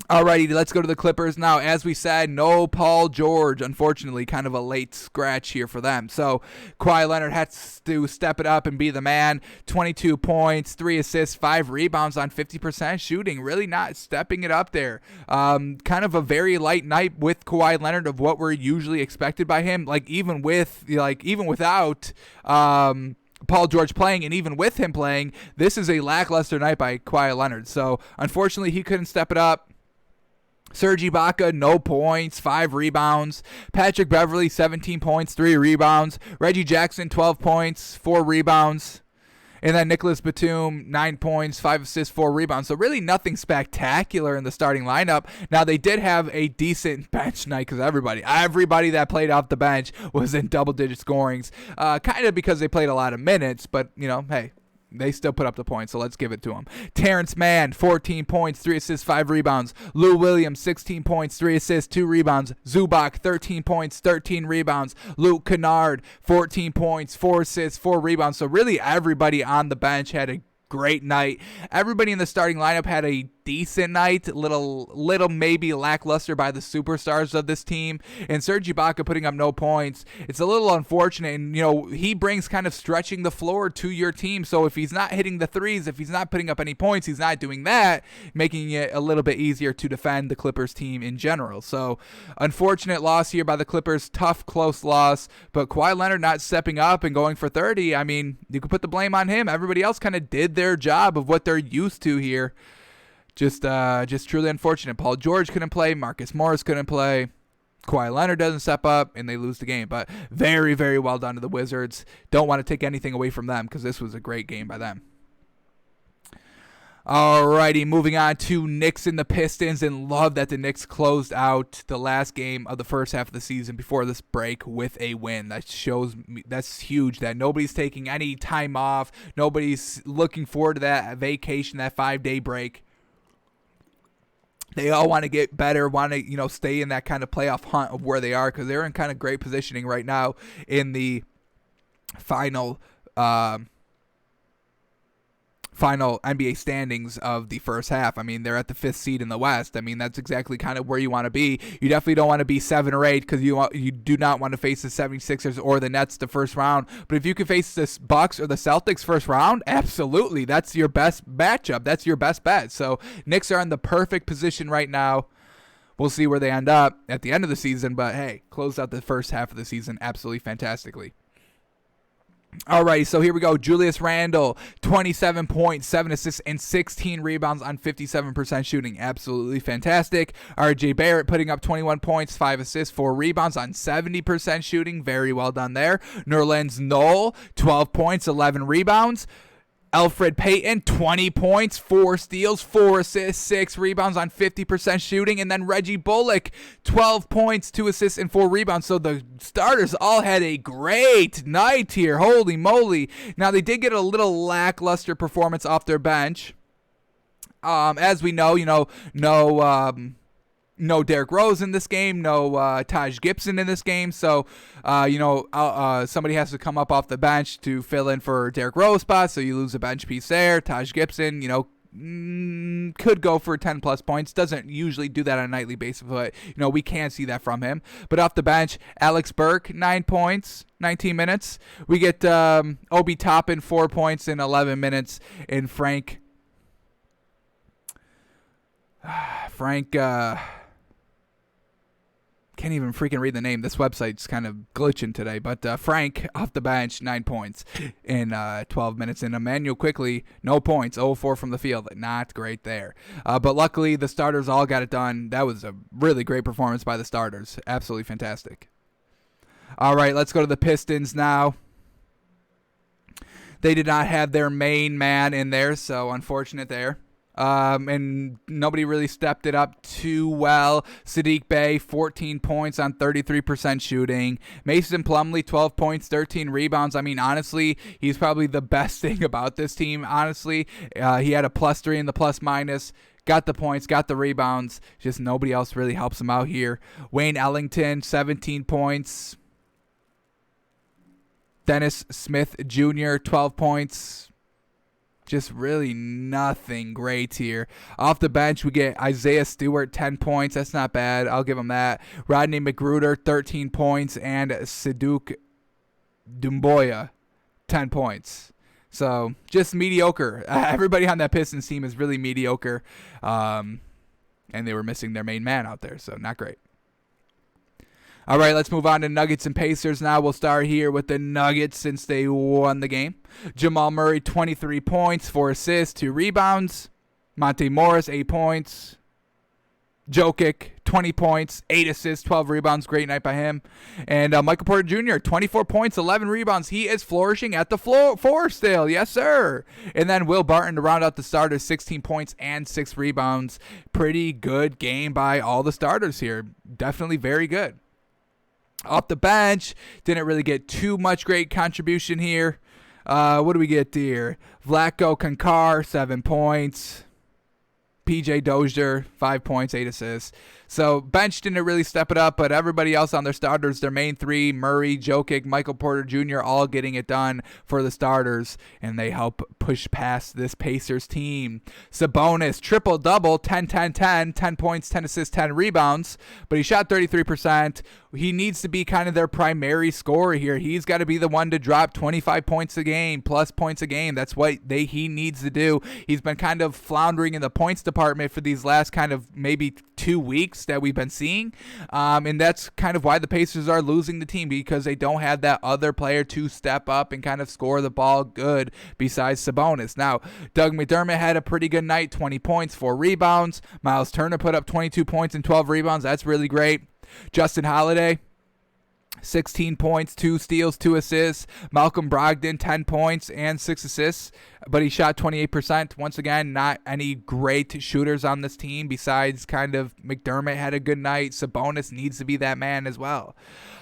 Alrighty, let's go to the Clippers now. As we said, no Paul George. Unfortunately, kind of a late scratch here for them. So Kawhi Leonard has to step it up and be the man. 22 points, 3 assists, 5 rebounds on 50% shooting. Really not stepping it up there. Kind of a very light night with Kawhi Leonard of what we're usually expected by him. Even without Paul George playing, and even with him playing, this is a lackluster night by Kawhi Leonard. So unfortunately, he couldn't step it up. Serge Ibaka, no points, 5 rebounds. Patrick Beverley, 17 points, 3 rebounds. Reggie Jackson, 12 points, 4 rebounds. And then Nicholas Batum, 9 points, 5 assists, 4 rebounds. So really nothing spectacular in the starting lineup. Now, they did have a decent bench night because everybody that played off the bench was in double-digit scorings. Kind of because they played a lot of minutes, but, hey, they still put up the points, so let's give it to them. Terrence Mann, 14 points, 3 assists, 5 rebounds. Lou Williams, 16 points, 3 assists, 2 rebounds. Zubac, 13 points, 13 rebounds. Luke Kennard, 14 points, 4 assists, 4 rebounds. So really everybody on the bench had a great night. Everybody in the starting lineup had a decent night, little maybe lackluster by the superstars of this team, and Serge Ibaka putting up no points. It's a little unfortunate, and he brings kind of stretching the floor to your team. So if he's not hitting the threes, if he's not putting up any points, he's not doing that, making it a little bit easier to defend the Clippers team in general. So unfortunate loss here by the Clippers, tough, close loss, but Kawhi Leonard not stepping up and going for 30. I mean, you could put the blame on him. Everybody else kind of did their job of what they're used to here. Just truly unfortunate. Paul George couldn't play. Marcus Morris couldn't play. Kawhi Leonard doesn't step up, and they lose the game. But very, very well done to the Wizards. Don't want to take anything away from them because this was a great game by them. Alrighty, moving on to Knicks and the Pistons, and love that the Knicks closed out the last game of the first half of the season before this break with a win. That shows me that's huge, that nobody's taking any time off. Nobody's looking forward to that vacation, that 5-day break. They all want to get better, want to stay in that kind of playoff hunt of where they are, because they're in kind of great positioning right now in the final NBA standings of the first half. I mean, they're at the 5th seed in the West. I mean, that's exactly kind of where you want to be. You definitely don't want to be 7 or 8 because you do not want to face the 76ers or the Nets the first round. But if you can face the Bucks or the Celtics first round, absolutely. That's your best matchup. That's your best bet. So Knicks are in the perfect position right now. We'll see where they end up at the end of the season. But, hey, closed out the first half of the season absolutely fantastically. All right, so here we go. Julius Randle, 27 points, 7 assists, and 16 rebounds on 57% shooting. Absolutely fantastic. R.J. Barrett putting up 21 points, 5 assists, 4 rebounds on 70% shooting. Very well done there. Nerlens Noel, 12 points, 11 rebounds. Elfrid Payton, 20 points, 4 steals, 4 assists, 6 rebounds on 50% shooting. And then Reggie Bullock, 12 points, 2 assists, and 4 rebounds. So the starters all had a great night here. Holy moly. Now, they did get a little lackluster performance off their bench. As we know, no Derrick Rose in this game, no Taj Gibson in this game, so somebody has to come up off the bench to fill in for Derrick Rose spot, so you lose a bench piece there. Taj Gibson, could go for 10 plus points, doesn't usually do that on a nightly basis, but we can see that from him. But off the bench, Alex Burke, 9 points, 19 minutes. We get Obi Toppin, 4 points in 11 minutes, and Frank can't even freaking read the name. This website's kind of glitching today. But Frank off the bench, 9 points in 12 minutes. And Emmanuel Quickly, no points, 0-4 from the field. Not great there. But luckily, the starters all got it done. That was a really great performance by the starters. Absolutely fantastic. All right, let's go to the Pistons now. They did not have their main man in there, so unfortunate there. And nobody really stepped it up too well. Sadiq Bey, 14 points on 33% shooting. Mason Plumlee, 12 points, 13 rebounds. I mean, honestly, he's probably the best thing about this team, honestly. He had a +3 in the plus-minus. Got the points, got the rebounds. Just nobody else really helps him out here. Wayne Ellington, 17 points. Dennis Smith Jr., 12 points. Just really nothing great here. Off the bench, we get Isaiah Stewart, 10 points. That's not bad. I'll give him that. Rodney McGruder, 13 points. And Saduk Doumbouya, 10 points. So, just mediocre. Everybody on that Pistons team is really mediocre. And they were missing their main man out there, so not great. All right, let's move on to Nuggets and Pacers now. We'll start here with the Nuggets since they won the game. Jamal Murray, 23 points, 4 assists, 2 rebounds. Monte Morris, 8 points. Jokic, 20 points, 8 assists, 12 rebounds. Great night by him. And Michael Porter Jr., 24 points, 11 rebounds. He is flourishing at the floor still. Yes, sir. And then Will Barton to round out the starters, 16 points and 6 rebounds. Pretty good game by all the starters here. Definitely very good. Off the bench, didn't really get too much great contribution here. What do we get here? Vlatko Konkar, 7 points. PJ Dozier, 5 points, 8 assists. So bench didn't really step it up, but everybody else on their starters, their main three, Murray, Jokic, Michael Porter Jr., all getting it done for the starters, and they help push past this Pacers team. Sabonis, triple-double, 10-10-10, 10 points, 10 assists, 10 rebounds, but he shot 33%. He needs to be kind of their primary scorer here. He's got to be the one to drop 25 points a game, plus points a game. That's what he needs to do. He's been kind of floundering in the points department for these last kind of maybe 2 weeks that we've been seeing. And that's kind of why the Pacers are losing the team, because they don't have that other player to step up and kind of score the ball good besides Sabonis. Now, Doug McDermott had a pretty good night, 20 points, 4 rebounds. Miles Turner put up 22 points and 12 rebounds. That's really great. Justin Holiday, 16 points, 2 steals, 2 assists. Malcolm Brogdon, 10 points and 6 assists, but he shot 28%. Once again, not any great shooters on this team besides kind of McDermott had a good night. Sabonis needs to be that man as well.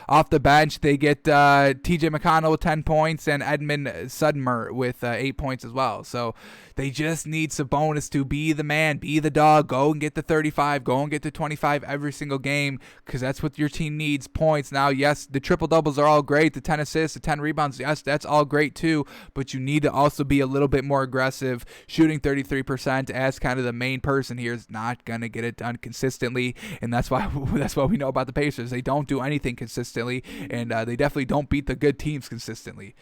Off the bench, they get TJ McConnell with 10 points and Edmund Sudmer with 8 points as well. So they just need Sabonis to be the man, be the dog, go and get the 35, go and get the 25 every single game, because that's what your team needs, points. Now, yes, the triple-doubles are all great, the 10 assists, the 10 rebounds, yes, that's all great too, but you need to also be a little bit more aggressive. Shooting 33% as kind of the main person here is not going to get it done consistently, and that's what we know about the Pacers. They don't do anything consistently, and they definitely don't beat the good teams consistently.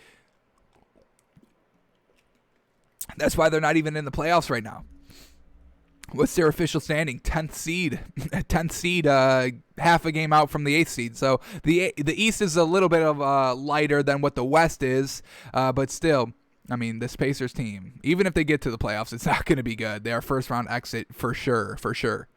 That's why they're not even in the playoffs right now. What's their official standing? 10th seed. 10th seed, half a game out from the 8th seed. So the East is a little bit of lighter than what the West is, but still, I mean, this Pacers team, even if they get to the playoffs, it's not going to be good. They are first-round exit for sure, for sure.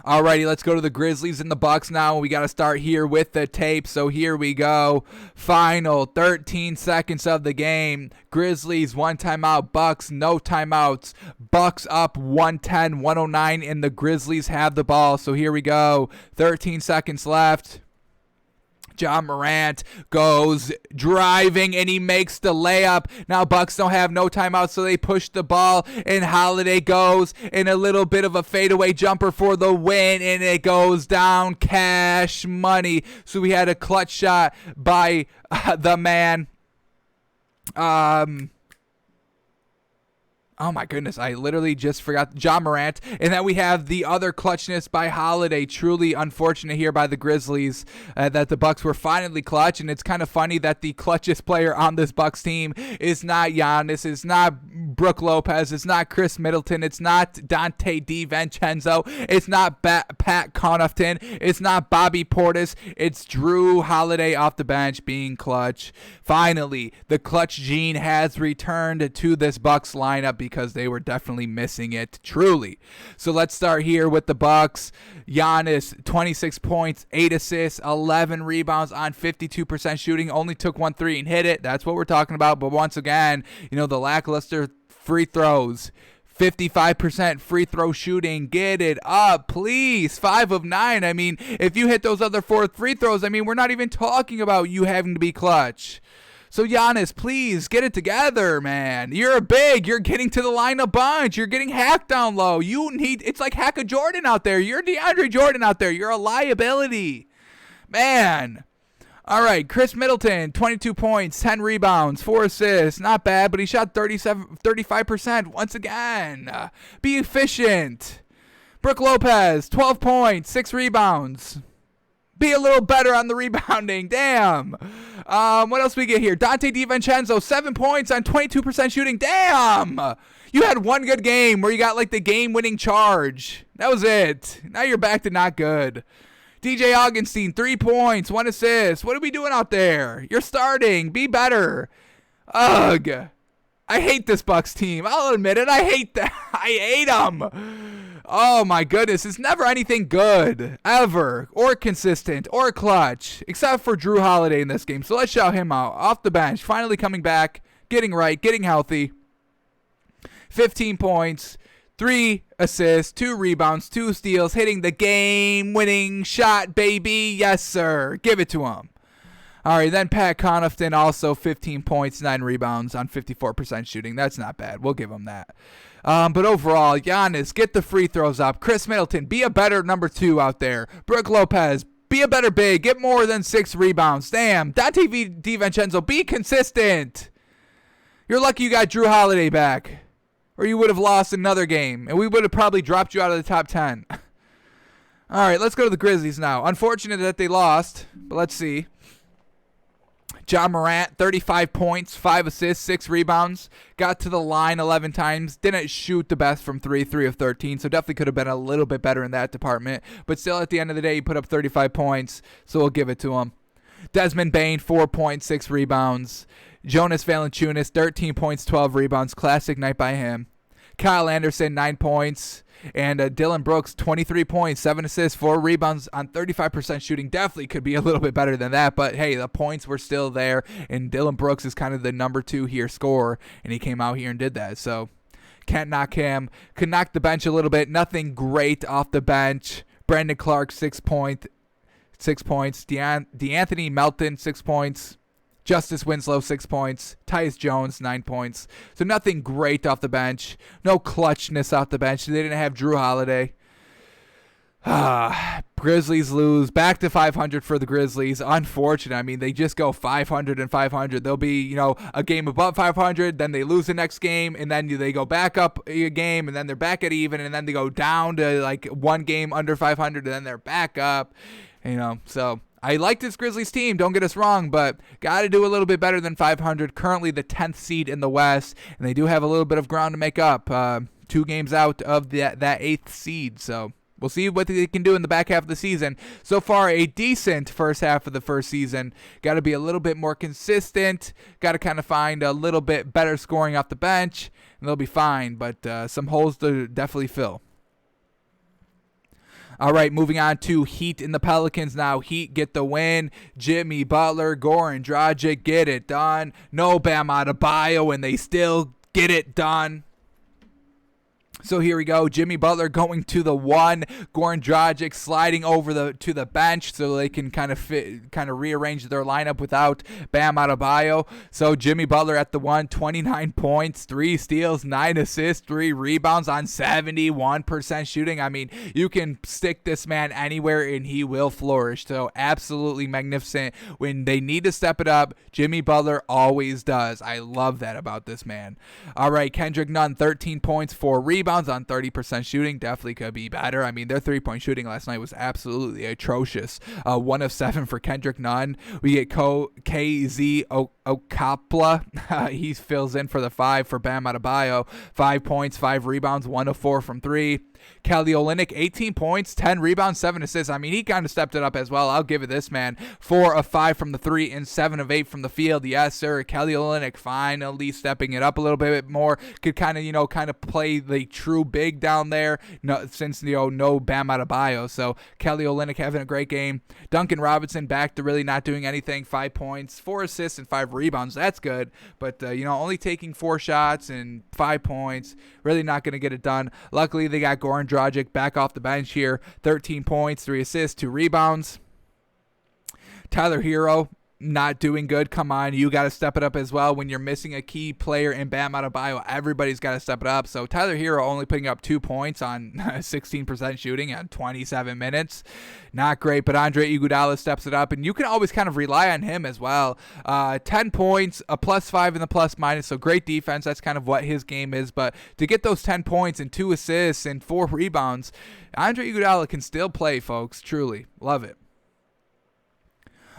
Alrighty, let's go to the Grizzlies and the Bucks now. We got to start here with the tape, so here we go. Final 13 seconds of the game. Grizzlies, 1 timeout. Bucks, no timeouts. Bucks up 110-109, and the Grizzlies have the ball. So here we go. 13 seconds left. John Morant goes driving, and he makes the layup. Now Bucks don't have no timeout, so they push the ball, and Holiday goes in a little bit of a fadeaway jumper for the win, and it goes down. Cash money. So we had a clutch shot by the man. Oh my goodness, I literally just forgot John Morant. And then we have the other clutchness by Holiday. Truly unfortunate here by the Grizzlies that the Bucks were finally clutch. And it's kind of funny that the clutchest player on this Bucks team is not Giannis, it's not Brook Lopez, it's not Chris Middleton, it's not Dante DiVincenzo, it's not Pat Connaughton, it's not Bobby Portis, it's Drew Holiday off the bench being clutch. Finally, the clutch gene has returned to this Bucks lineup because they were definitely missing it, truly. So let's start here with the Bucks. Giannis, 26 points, 8 assists, 11 rebounds on 52% shooting. Only took 1 3 and hit it. That's what we're talking about. But once again, the lackluster free throws. 55% free throw shooting. Get it up, please. 5 of 9. I mean, if you hit those other 4 free throws, I mean, we're not even talking about you having to be clutch. So Giannis, please get it together, man. You're big. You're getting to the line a bunch. You're getting hacked down low. It's like hack a Jordan out there. You're DeAndre Jordan out there. You're a liability, man. All right, Chris Middleton, 22 points, 10 rebounds, 4 assists. Not bad, but he shot 35% once again. Be efficient. Brook Lopez, 12 points, 6 rebounds. Be a little better on the rebounding. Damn. What else we get here? Dante DiVincenzo, 7 points on 22% shooting. Damn. You had one good game where you got like the game-winning charge. That was it. Now you're back to not good. DJ Augustine, 3 points, 1 assist. What are we doing out there? You're starting. Be better. Ugh. I hate this Bucks team. I'll admit it. I hate that. I hate them. Oh my goodness, it's never anything good, ever, or consistent, or clutch, except for Drew Holiday in this game. So let's shout him out. Off the bench, finally coming back, getting right, getting healthy. 15 points, 3 assists, 2 rebounds, 2 steals, hitting the game-winning shot, baby. Yes, sir. Give it to him. All right, then Pat Connaughton, also 15 points, 9 rebounds on 54% shooting. That's not bad. We'll give him that. But overall, Giannis, get the free throws up. Chris Middleton, be a better number 2 out there. Brook Lopez, be a better big. Get more than 6 rebounds. Damn. Dante DiVincenzo, be consistent. You're lucky you got Drew Holiday back, or you would have lost another game, and we would have probably dropped you out of the top 10. All right, let's go to the Grizzlies now. Unfortunate that they lost, but let's see. John Morant, 35 points, 5 assists, 6 rebounds. Got to the line 11 times. Didn't shoot the best from 3 of 13, so definitely could have been a little bit better in that department. But still, at the end of the day, he put up 35 points, so we'll give it to him. Desmond Bane, 4 points, 6 rebounds. Jonas Valanciunas, 13 points, 12 rebounds. Classic night by him. Kyle Anderson, 9 points. And Dylan Brooks, 23 points, 7 assists, 4 rebounds on 35% shooting. Definitely could be a little bit better than that. But, hey, the points were still there. And Dylan Brooks is kind of the number 2 here scorer. And he came out here and did that. So, can't knock him. Could knock the bench a little bit. Nothing great off the bench. Brandon Clark, 6 points. DeAnthony Melton, 6 points. Justice Winslow, 6 points. Tyus Jones, 9 points. So nothing great off the bench. No clutchness off the bench. They didn't have Drew Holiday. Grizzlies lose. Back to 500 for the Grizzlies. Unfortunate. I mean, they just go 500 and 500. They'll be, a game above 500. Then they lose the next game. And then they go back up a game. And then they're back at even. And then they go down to like 1 game under 500. And then they're back up. So I like this Grizzlies team, don't get us wrong, but got to do a little bit better than 500. Currently the 10th seed in the West, and they do have a little bit of ground to make up. 2 games out of that 8th seed, so we'll see what they can do in the back half of the season. So far, a decent first half of the first season. Got to be a little bit more consistent. Got to kind of find a little bit better scoring off the bench, and they'll be fine, but some holes to definitely fill. All right, moving on to Heat and the Pelicans now. Heat get the win. Jimmy Butler, Goran Dragic get it done. No Bam Adebayo, and they still get it done. So here we go. Jimmy Butler going to the 1. Goran Dragic sliding over to the bench so they can kind of rearrange their lineup without Bam Adebayo. So Jimmy Butler at the 1, 29 points, 3 steals, 9 assists, 3 rebounds on 71% shooting. I mean, you can stick this man anywhere and he will flourish. So absolutely magnificent. When they need to step it up, Jimmy Butler always does. I love that about this man. All right, Kendrick Nunn, 13 points, 4 rebounds on 30% shooting. Definitely could be better. I mean, their 3-point shooting last night was absolutely atrocious. 1 of 7 for Kendrick Nunn. We get KZ Okapla. He fills in for the 5 for Bam Adebayo. 5 points, 5 rebounds, 1 of 4 from 3. Kelly Olynyk, 18 points, 10 rebounds, 7 assists. I mean, he kind of stepped it up as well. I'll give it this man. 4 of 5 from the 3 and 7 of 8 from the field. Yes, sir. Kelly Olynyk finally stepping it up a little bit more. Could kind of play the true big down there. No, since no Bam Adebayo. So Kelly Olynyk having a great game. Duncan Robinson back to really not doing anything. 5 points, 4 assists, and 5 rebounds. That's good. But only taking 4 shots and 5 points. Really not going to get it done. Luckily, they got Goran Dragic back off the bench here. 13 points, 3 assists, 2 rebounds. Tyler Hero not doing good. Come on, you got to step it up as well. When you're missing a key player in Bam Adebayo, everybody's got to step it up. So Tyler Hero only putting up 2 points on 16% shooting on 27 minutes. Not great, but Andre Iguodala steps it up, and you can always kind of rely on him as well. 10 points, a +5 in the plus-minus, so great defense. That's kind of what his game is, but to get those 10 points and 2 assists and 4 rebounds, Andre Iguodala can still play, folks. Truly. Love it.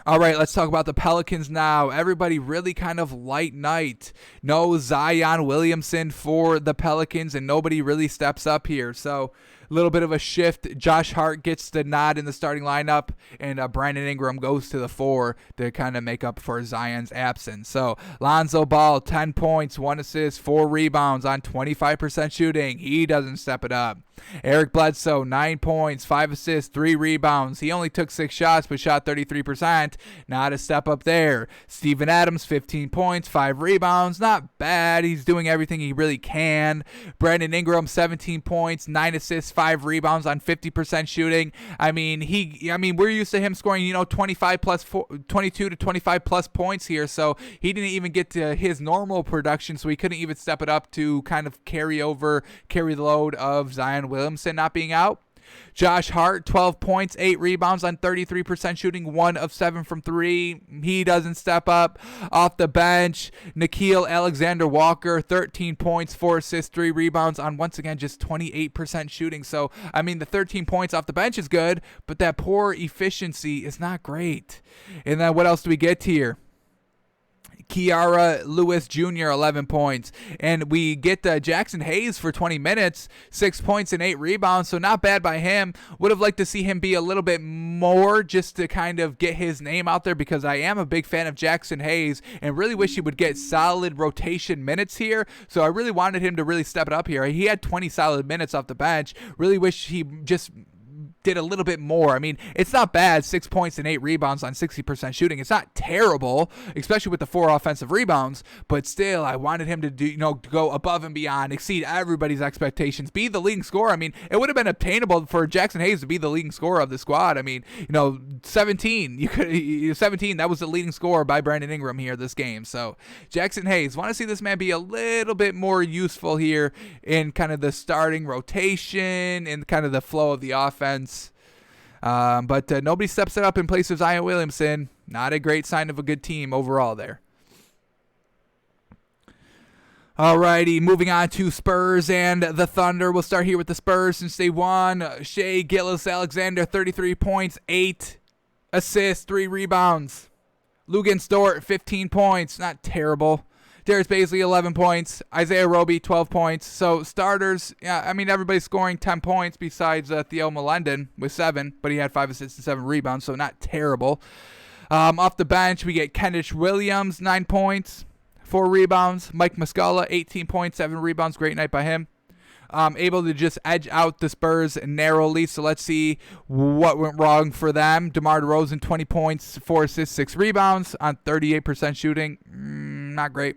All right, let's talk about the Pelicans now. Everybody really kind of light night. No Zion Williamson for the Pelicans, and nobody really steps up here. So a little bit of a shift. Josh Hart gets the nod in the starting lineup, and Brandon Ingram goes to the 4 to kind of make up for Zion's absence. So Lonzo Ball, 10 points, 1 assist, 4 rebounds on 25% shooting. He doesn't step it up. Eric Bledsoe, 9 points, 5 assists, 3 rebounds. He only took 6 shots, but shot 33%. Not a step up there. Steven Adams, 15 points, 5 rebounds. Not bad. He's doing everything he really can. Brandon Ingram, 17 points, 9 assists, 5 rebounds on 50% shooting. I mean, we're used to him scoring, 22 to 25 plus points here. So he didn't even get to his normal production, so he couldn't even step it up to kind of carry the load of Zion Williamson not being out. Josh Hart, 12 points, 8 rebounds on 33% shooting, 1 of 7 from 3. He doesn't step up. Off the bench, Nickeil Alexander-Walker, 13 points, 4 assists, 3 rebounds on, once again, just 28% shooting. So, the 13 points off the bench is good, but that poor efficiency is not great. And then what else do we get here? Kiara Lewis Jr., 11 points. And we get Jackson Hayes for 20 minutes, 6 points and 8 rebounds, so not bad by him. Would have liked to see him be a little bit more just to kind of get his name out there, because I am a big fan of Jackson Hayes and really wish he would get solid rotation minutes here. So I really wanted him to really step it up here. He had 20 solid minutes off the bench. Really wish he just did a little bit more. It's not bad, 6 points and 8 rebounds on 60% shooting. It's not terrible, especially with the 4 offensive rebounds, but still, I wanted him to to go above and beyond, exceed everybody's expectations, be the leading scorer. It would have been obtainable for Jackson Hayes to be the leading scorer of the squad. 17, you could 17, that was the leading scorer by Brandon Ingram here this game. So Jackson Hayes, want to see this man be a little bit more useful here in kind of the starting rotation and kind of the flow of the offense. But nobody steps it up in place of Zion Williamson. Not a great sign of a good team overall there. Alrighty, moving on to Spurs and the Thunder. We'll start here with the Spurs since they won. Shai Gilgeous-Alexander, 33 points, 8 assists, 3 rebounds. Luguentz Dort, 15 points. Not terrible. Darius Bazley, 11 points. Isaiah Roby, 12 points. So starters, everybody's scoring 10 points besides Theo Melendon with 7, but he had 5 assists and 7 rebounds, so not terrible. Off the bench, we get Kenrich Williams, 9 points, 4 rebounds. Mike Muscala, 18 points, 7 rebounds. Great night by him. Able to just edge out the Spurs narrowly, so let's see what went wrong for them. DeMar DeRozan, 20 points, 4 assists, 6 rebounds on 38% shooting. Not great.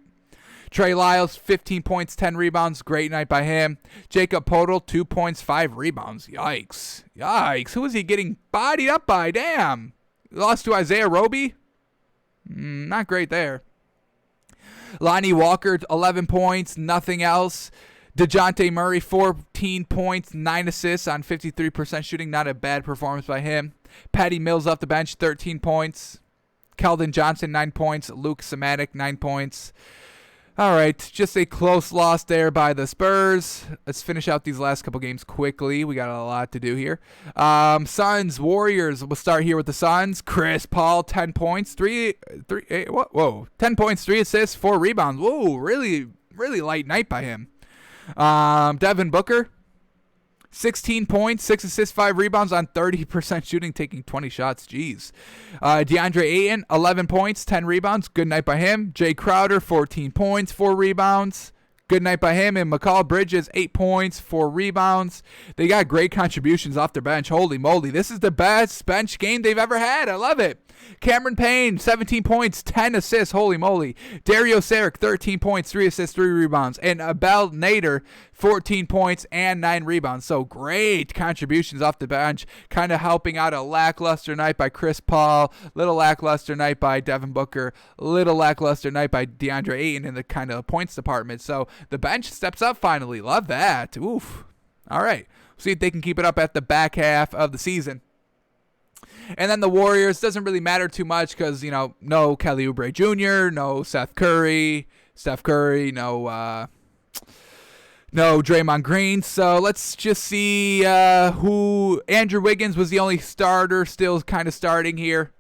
Trey Lyles, 15 points, 10 rebounds. Great night by him. Jacob Poeltl, 2 points, 5 rebounds. Yikes. Who is he getting bodied up by? Damn. Lost to Isaiah Roby? Not great there. Lonnie Walker, 11 points, nothing else. DeJounte Murray, 14 points, 9 assists on 53% shooting. Not a bad performance by him. Patty Mills off the bench, 13 points. Keldon Johnson, 9 points. Luke Samatic, 9 points. All right, just a close loss there by the Spurs. Let's finish out these last couple games quickly. We got a lot to do here. Suns, Warriors. We'll start here with the Suns. Chris Paul, 10 points, 10 points, 3 assists, 4 rebounds. Whoa, really light night by him. Devin Booker, 16 points, 6 assists, 5 rebounds on 30% shooting, taking 20 shots. Jeez. DeAndre Ayton, 11 points, 10 rebounds. Good night by him. Jay Crowder, 14 points, 4 rebounds. Good night by him. And McCall Bridges, 8 points, 4 rebounds. They got great contributions off their bench. Holy moly. This is the best bench game they've ever had. I love it. Cameron Payne, 17 points, 10 assists. Holy moly. Dario Saric, 13 points, 3 assists, 3 rebounds. And Abel Nader, 14 points and 9 rebounds. So great contributions off the bench, kind of helping out a lackluster night by Chris Paul, little lackluster night by Devin Booker, little lackluster night by DeAndre Ayton in the kind of points department. So the bench steps up finally. Love that. Oof. All right. See if they can keep it up at the back half of the season. And then the Warriors, doesn't really matter too much because, no Kelly Oubre Jr., no Steph Curry, no Draymond Green. So let's just see who. Andrew Wiggins was the only starter, still kind of starting here.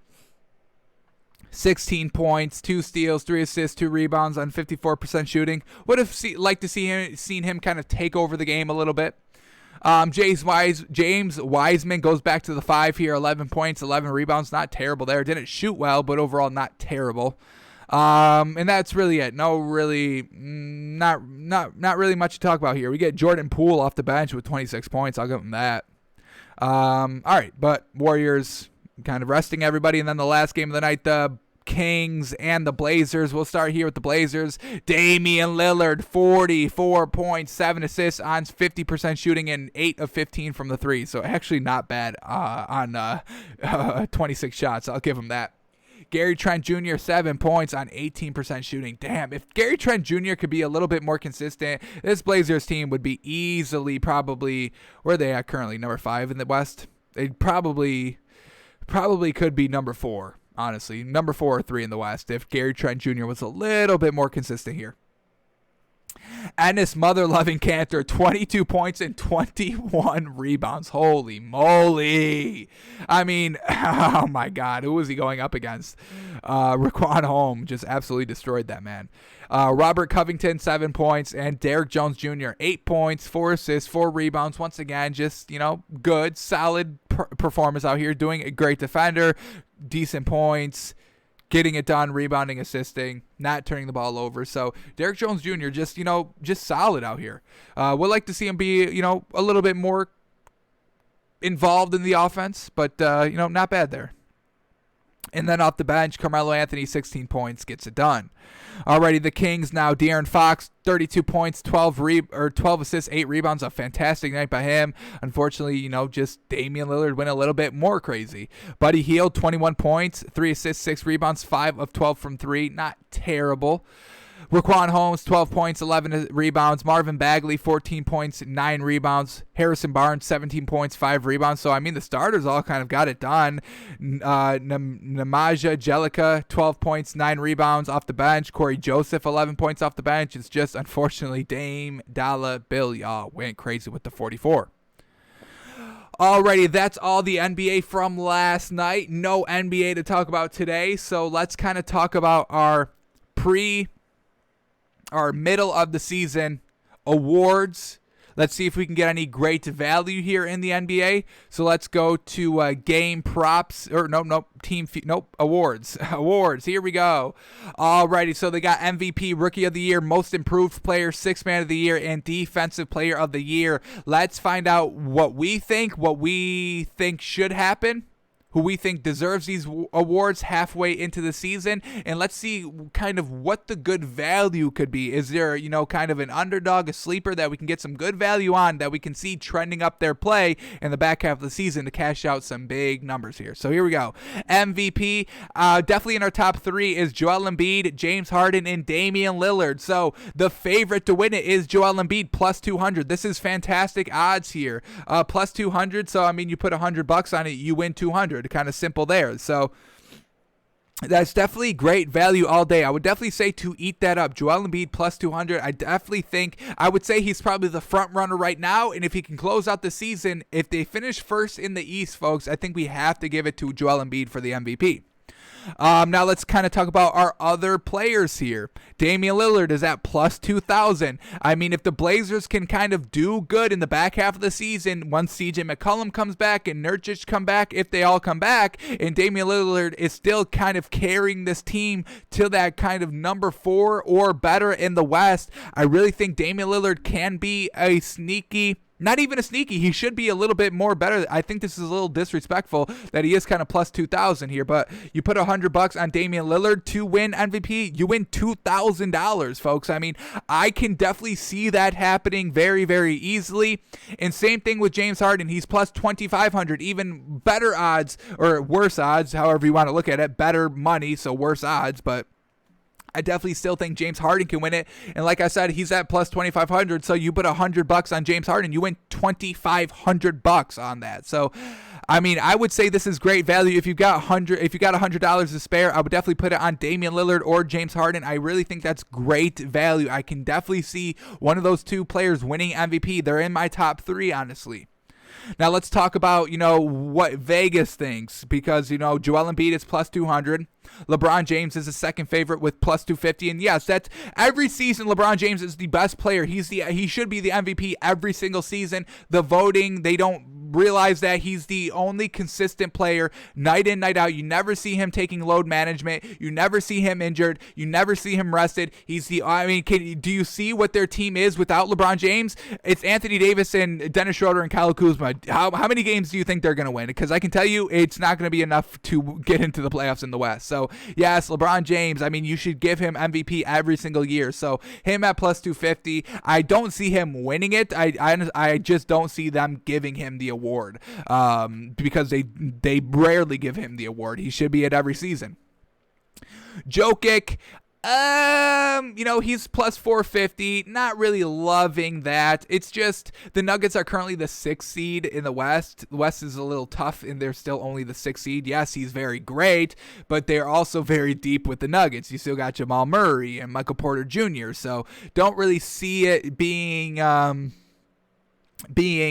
16 points, 2 steals, 3 assists, 2 rebounds on 54% shooting. Would have liked to seen him kind of take over the game a little bit. James Wiseman goes back to the 5 here, 11 points, 11 rebounds. Not terrible there. Didn't shoot well, but overall not terrible. And that's really it. No, really, not really much to talk about here. We get Jordan Poole off the bench with 26 points. I'll give him that. All right, but Warriors kind of resting everybody, and then the last game of the night, the Kings and the Blazers. We'll start here with the Blazers. Damian Lillard, 44 points, 7 assists on 50% shooting and 8 of 15 from the three. So actually not bad on 26 shots. I'll give him that. Gary Trent Jr., 7 points on 18% shooting. Damn, if Gary Trent Jr. could be a little bit more consistent, this Blazers team would be easily probably, where are they at currently, number 5 in the West? They probably could be number 4. Honestly, number 4 or 3 in the West if Gary Trent Jr. was a little bit more consistent here. Ennis Mother-Loving Cantor, 22 points and 21 rebounds. Holy moly. I mean, oh my God. Who was he going up against? Raquan Holm just absolutely destroyed that man. Robert Covington, 7 points. And Derrick Jones Jr., 8 points, 4 assists, 4 rebounds. Once again, just, good, solid performance out here. Doing a great defender, decent points, getting it done, rebounding, assisting, not turning the ball over. So Derrick Jones Jr. just solid out here. Would like to see him be, a little bit more involved in the offense, but, not bad there. And then off the bench, Carmelo Anthony, 16 points, gets it done. Alrighty, the Kings now. De'Aaron Fox, 32 points, 12 assists, 8 rebounds. A fantastic night by him. Unfortunately, just Damian Lillard went a little bit more crazy. Buddy Hield, 21 points, 3 assists, 6 rebounds, 5 of 12 from 3. Not terrible. Raquan Holmes, 12 points, 11 rebounds. Marvin Bagley, 14 points, 9 rebounds. Harrison Barnes, 17 points, 5 rebounds. So, the starters all kind of got it done. Namaja Jellica, 12 points, 9 rebounds off the bench. Corey Joseph, 11 points off the bench. It's just, unfortunately, Dame Dollar Bill, y'all, went crazy with the 44. Alrighty, that's all the NBA from last night. No NBA to talk about today. So, let's kind of talk about our middle of the season awards. Let's see if we can get any great value here in the NBA. So let's go to game props awards. Awards. Here we go. Alrighty, so they got MVP, Rookie of the Year, Most Improved Player, Sixth Man of the Year, and Defensive Player of the Year. Let's find out what we think should happen, who we think deserves these awards halfway into the season, and let's see kind of what the good value could be. Is there, kind of an underdog, a sleeper that we can get some good value on, that we can see trending up their play in the back half of the season to cash out some big numbers here. So here we go. MVP, definitely in our top 3 is Joel Embiid, James Harden, and Damian Lillard. So the favorite to win it is Joel Embiid, plus 200. This is fantastic odds here. Plus 200, so you put $100 on it, you win 200. Kind of simple there. So that's definitely great value all day. I would definitely say to eat that up. Joel Embiid plus 200. I would say he's probably the front runner right now. And if he can close out the season, if they finish first in the East, folks, I think we have to give it to Joel Embiid for the MVP. Now let's kind of talk about our other players here. Damian Lillard is at plus 2,000. If the Blazers can kind of do good in the back half of the season, once CJ McCollum comes back and Nurkic come back, if they all come back, and Damian Lillard is still kind of carrying this team to that kind of number 4 or better in the West, I really think Damian Lillard can be a sneaky, not even a sneaky, he should be a little bit more better. I think this is a little disrespectful that he is kind of plus 2,000 here, but you put $100 on Damian Lillard to win MVP, you win $2,000, folks. I can definitely see that happening very, very easily. And same thing with James Harden. He's plus 2,500, even better odds, or worse odds, however you want to look at it, better money, so worse odds, but I definitely still think James Harden can win it. And like I said, he's at plus 2,500. So you put $100 on James Harden, you win $2,500 on that. So, I would say this is great value. If you got $100 to spare, I would definitely put it on Damian Lillard or James Harden. I really think that's great value. I can definitely see one of those two players winning MVP. They're in my top 3, honestly. Now let's talk about, what Vegas thinks, because, Joel Embiid is plus 200. LeBron James is the second favorite with plus 250. And yes, that's every season LeBron James is the best player. He should be the MVP every single season. The voting, they don't realize that he's the only consistent player night in, night out. You never see him taking load management. You never see him injured. You never see him rested. Do you see what their team is without LeBron James? It's Anthony Davis and Dennis Schroeder and Kyle Kuzma. How many games do you think they're going to win? Because I can tell you it's not going to be enough to get into the playoffs in the West. So, yes, LeBron James, you should give him MVP every single year. So, him at plus 250, I don't see him winning it. I just don't see them giving him the award because they rarely give him the award. He should be at every season. Jokic, he's plus 450. Not really loving that. It's just the Nuggets are currently the 6th seed in the West. The West is a little tough, and they're still only the 6th seed. Yes, he's very great, but they're also very deep with the Nuggets. You still got Jamal Murray and Michael Porter Jr., so don't really see it being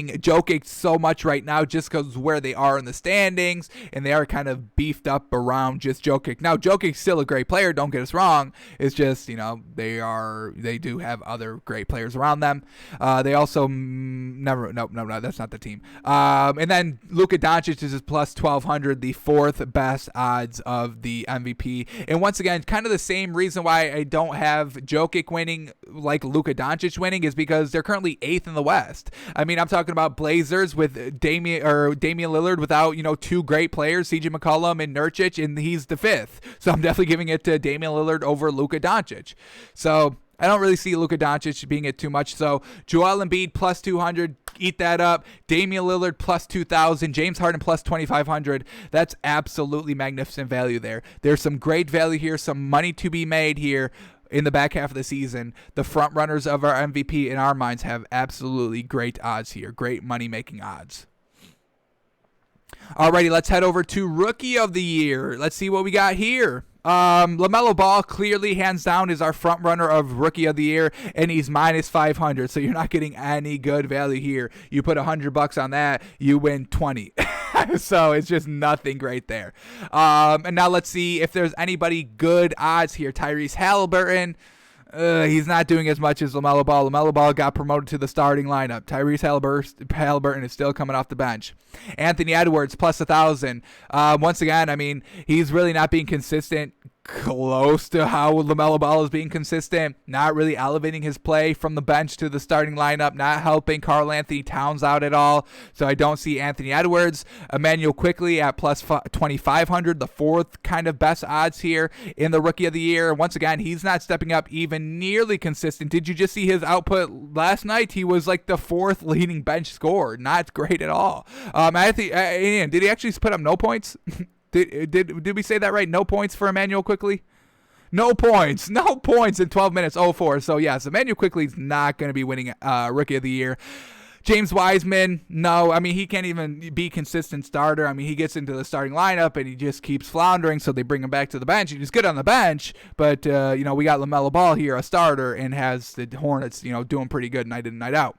Jokic so much right now just because where they are in the standings, and they are kind of beefed up around just Jokic. Now, Jokic's still a great player, don't get us wrong. It's just, they do have other great players around them. They also no, that's not the team. And then Luka Doncic is plus 1,200, the 4th best odds of the MVP. And once again, kind of the same reason why I don't have Jokic winning like Luka Doncic winning is because they're currently 8th in the West. I'm talking about Blazers with Damian Lillard without, 2 great players, CJ McCollum and Nurkic, and he's the 5th. So I'm definitely giving it to Damian Lillard over Luka Doncic. So I don't really see Luka Doncic being it too much. So Joel Embiid plus 200, eat that up. Damian Lillard plus 2,000. James Harden plus 2,500. That's absolutely magnificent value there. There's some great value here, some money to be made here. In the back half of the season, the front runners of our MVP in our minds have absolutely great odds here, great money-making odds. Alrighty, let's head over to Rookie of the Year. Let's see what we got here. LaMelo Ball clearly hands down is our front runner of Rookie of the Year, and he's minus 500, so you're not getting any good value here. You put $100 on that, you win 20. So it's just nothing great there. And now let's see if there's anybody good odds here. Tyrese Halliburton. He's not doing as much as LaMelo Ball. LaMelo Ball got promoted to the starting lineup. Tyrese Halliburton is still coming off the bench. Anthony Edwards plus 1,000. Once again, he's really not being consistent. Close to how LaMelo Ball is being consistent, not really elevating his play from the bench to the starting lineup, not helping Karl Anthony Towns out at all. So I don't see Anthony Edwards. Emmanuel Quickley at plus 2,500, the 4th kind of best odds here in the Rookie of the Year. Once again, he's not stepping up even nearly consistent. Did you just see his output last night? He was like the 4th leading bench scorer. Not great at all. Did he actually put up no points? Did we say that right? No points for Emmanuel Quickley? No points in 12 minutes, 0-4. So, yes, Emmanuel Quickley's not going to be winning Rookie of the Year. James Wiseman, no. He can't even be consistent starter. He gets into the starting lineup, and he just keeps floundering, so they bring him back to the bench. He's good on the bench, but, we got LaMelo Ball here, a starter, and has the Hornets, doing pretty good night in and night out.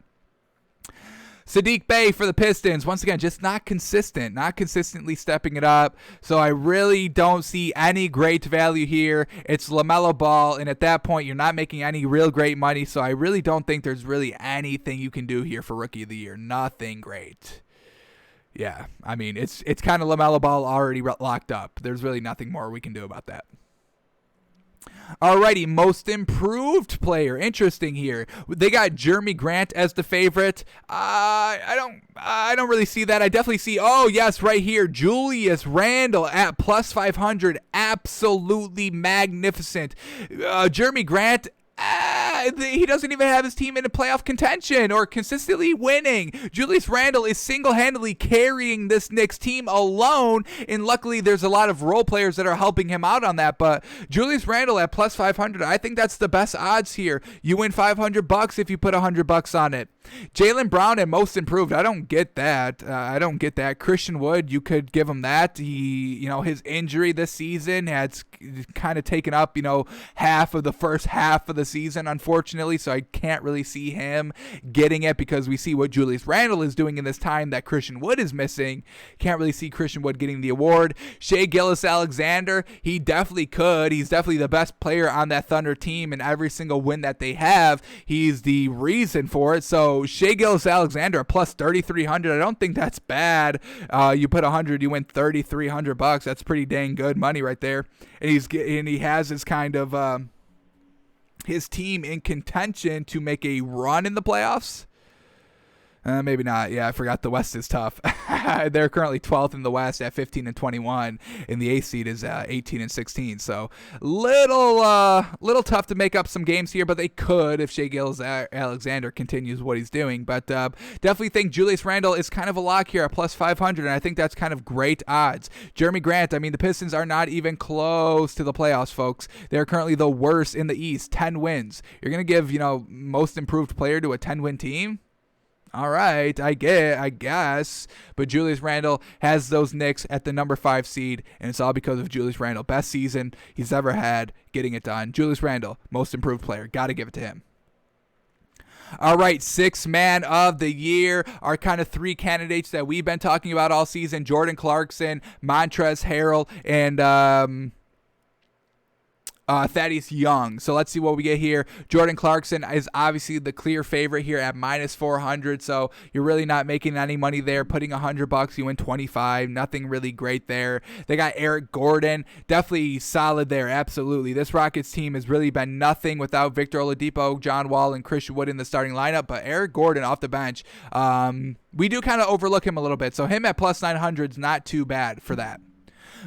Saddiq Bey for the Pistons, once again, just not consistently stepping it up. So I really don't see any great value here. It's LaMelo Ball, and at that point, you're not making any real great money. So I really don't think there's really anything you can do here for Rookie of the Year. Nothing great. Yeah, it's kind of LaMelo Ball already locked up. There's really nothing more we can do about that. Alrighty, most improved player. Interesting here. They got Jeremy Grant as the favorite. I don't really see that. I definitely see, right here, Julius Randle at plus 500. Absolutely magnificent. Jeremy Grant, he doesn't even have his team in a playoff contention or consistently winning. Julius Randle is single-handedly carrying this Knicks team alone, and luckily there's a lot of role players that are helping him out on that. But Julius Randle at plus 500, I think that's the best odds here. You win $500 if you put $100 on it. Jaylen Brown at most improved. I don't get that. Christian Wood, you could give him that. His injury this season has kind of taken up, half of the first half of the season, unfortunately. unfortunately, so I can't really see him getting it because we see what Julius Randle is doing in this time that Christian Wood is missing. Can't really see Christian Wood getting the award. Shai Gilgeous-Alexander, he definitely could. He's definitely the best player on that Thunder team, and every single win that they have, he's the reason for it. So Shai Gilgeous-Alexander plus 3,300. I don't think that's bad. You put 100, you win $3,300. That's pretty dang good money right there. And he has his kind of his team in contention to make a run in the playoffs. Maybe not. Yeah, I forgot the West is tough. They're currently 12th in the West at 15-21, and the 8th seed is 18-16. So little tough to make up some games here, but they could if Shai Gilgeous-Alexander continues what he's doing. But definitely think Julius Randle is kind of a lock here at plus 500, and I think that's kind of great odds. Jeremy Grant, I mean, the Pistons are not even close to the playoffs, folks. They're currently the worst in the East, 10 wins. You're going to give, most improved player to a 10-win team? All right, I guess. But Julius Randle has those Knicks at the number 5 seed, and it's all because of Julius Randle. Best season he's ever had getting it done. Julius Randle, most improved player. Got to give it to him. All right, 6th man of the year are kind of 3 candidates that we've been talking about all season. Jordan Clarkson, Montrezl Harrell, and Thaddeus Young. So let's see what we get here. Jordan Clarkson is obviously the clear favorite here at minus 400. So you're really not making any money there. Putting $100, you win 25. Nothing really great there. They got Eric Gordon, definitely solid there. Absolutely. This Rockets team has really been nothing without Victor Oladipo, John Wall, and Christian Wood in the starting lineup. But Eric Gordon off the bench, we do kind of overlook him a little bit. So him at plus 900 is not too bad for that.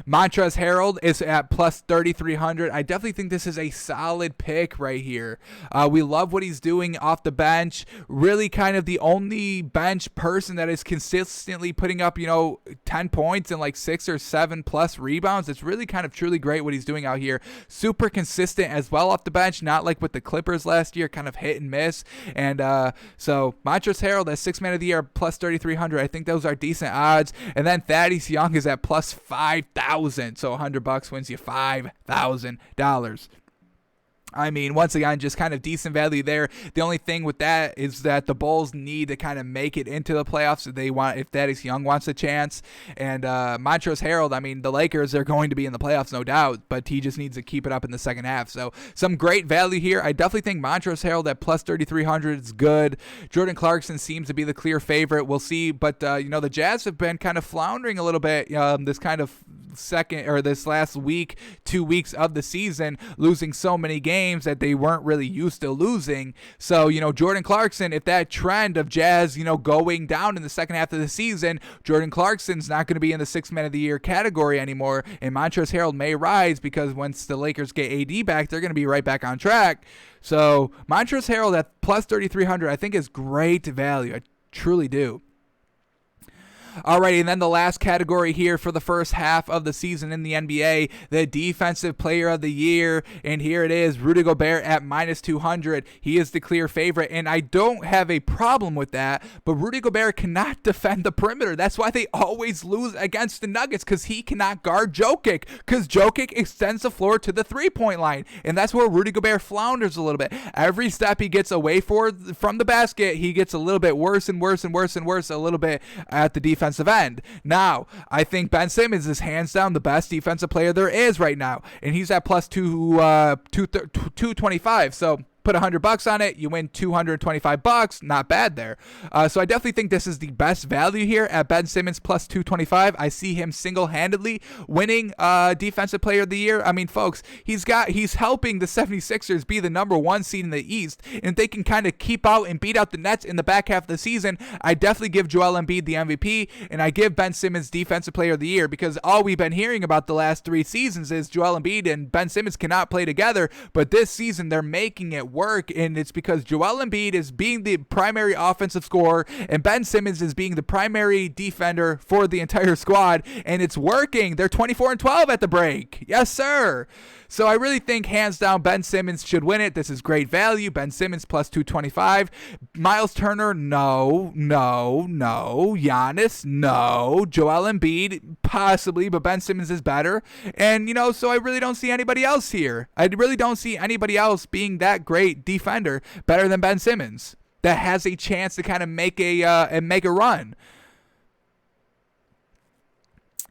Montrezl Harrell is at plus 3,300. I definitely think this is a solid pick right here. We love what he's doing off the bench. Really kind of the only bench person that is consistently putting up, 10 points and like 6 or 7 plus rebounds. It's really kind of truly great what he's doing out here. Super consistent as well off the bench, not like with the Clippers last year, kind of hit and miss. And so Montrezl Harrell, that 6th man of the year, plus 3,300. I think those are decent odds. And then Thaddeus Young is at plus 5,000. So $100 wins you $5,000. I mean, once again, just kind of decent value there. The only thing with that is that the Bulls need to kind of make it into the playoffs if Thaddeus Young wants a chance. And Montrezl Harrell, I mean, the Lakers are going to be in the playoffs, no doubt, but he just needs to keep it up in the second half. So some great value here. I definitely think Montrezl Harrell at plus 3,300 is good. Jordan Clarkson seems to be the clear favorite. We'll see, but the Jazz have been kind of floundering a little bit this last week, 2 weeks of the season, losing so many games that they weren't really used to losing. So, Jordan Clarkson, if that trend of Jazz, going down in the second half of the season, Jordan Clarkson's not going to be in the 6th man of the year category anymore, and Montrezl Harrell may rise because once the Lakers get AD back, they're going to be right back on track. So, Montrezl Harrell at plus 3,300, I think is great value. I truly do. Alrighty, and then the last category here for the first half of the season in the NBA, the Defensive Player of the Year, and here it is, Rudy Gobert at minus 200. He is the clear favorite, and I don't have a problem with that, but Rudy Gobert cannot defend the perimeter. That's why they always lose against the Nuggets, because he cannot guard Jokic, because Jokic extends the floor to the three-point line, and that's where Rudy Gobert flounders a little bit. Every step he gets away from the basket, he gets a little bit worse and worse and worse and worse a little bit at the defensive end. Now, I think Ben Simmons is hands down the best defensive player there is right now, and he's at plus 225. So put $100 on it, you win $225. Not bad there. So I definitely think this is the best value here at Ben Simmons plus 225. I see him single-handedly winning Defensive Player of the Year. I mean, folks, he's helping the 76ers be the number 1 seed in the East, and if they can kind of keep out and beat out the Nets in the back half of the season, I definitely give Joel Embiid the MVP, and I give Ben Simmons Defensive Player of the Year, because all we've been hearing about the last 3 seasons is Joel Embiid and Ben Simmons cannot play together, but this season they're making it work, and it's because Joel Embiid is being the primary offensive scorer and Ben Simmons is being the primary defender for the entire squad, and it's working. They're 24-12 at the break. Yes, sir. So I really think hands down Ben Simmons should win it. This is great value. Ben Simmons plus 225. Miles Turner, no. Giannis, no. Joel Embiid, possibly, but Ben Simmons is better. And, so I really don't see anybody else here. I really don't see anybody else being that great great defender, better than Ben Simmons, that has a chance to kind of make a run.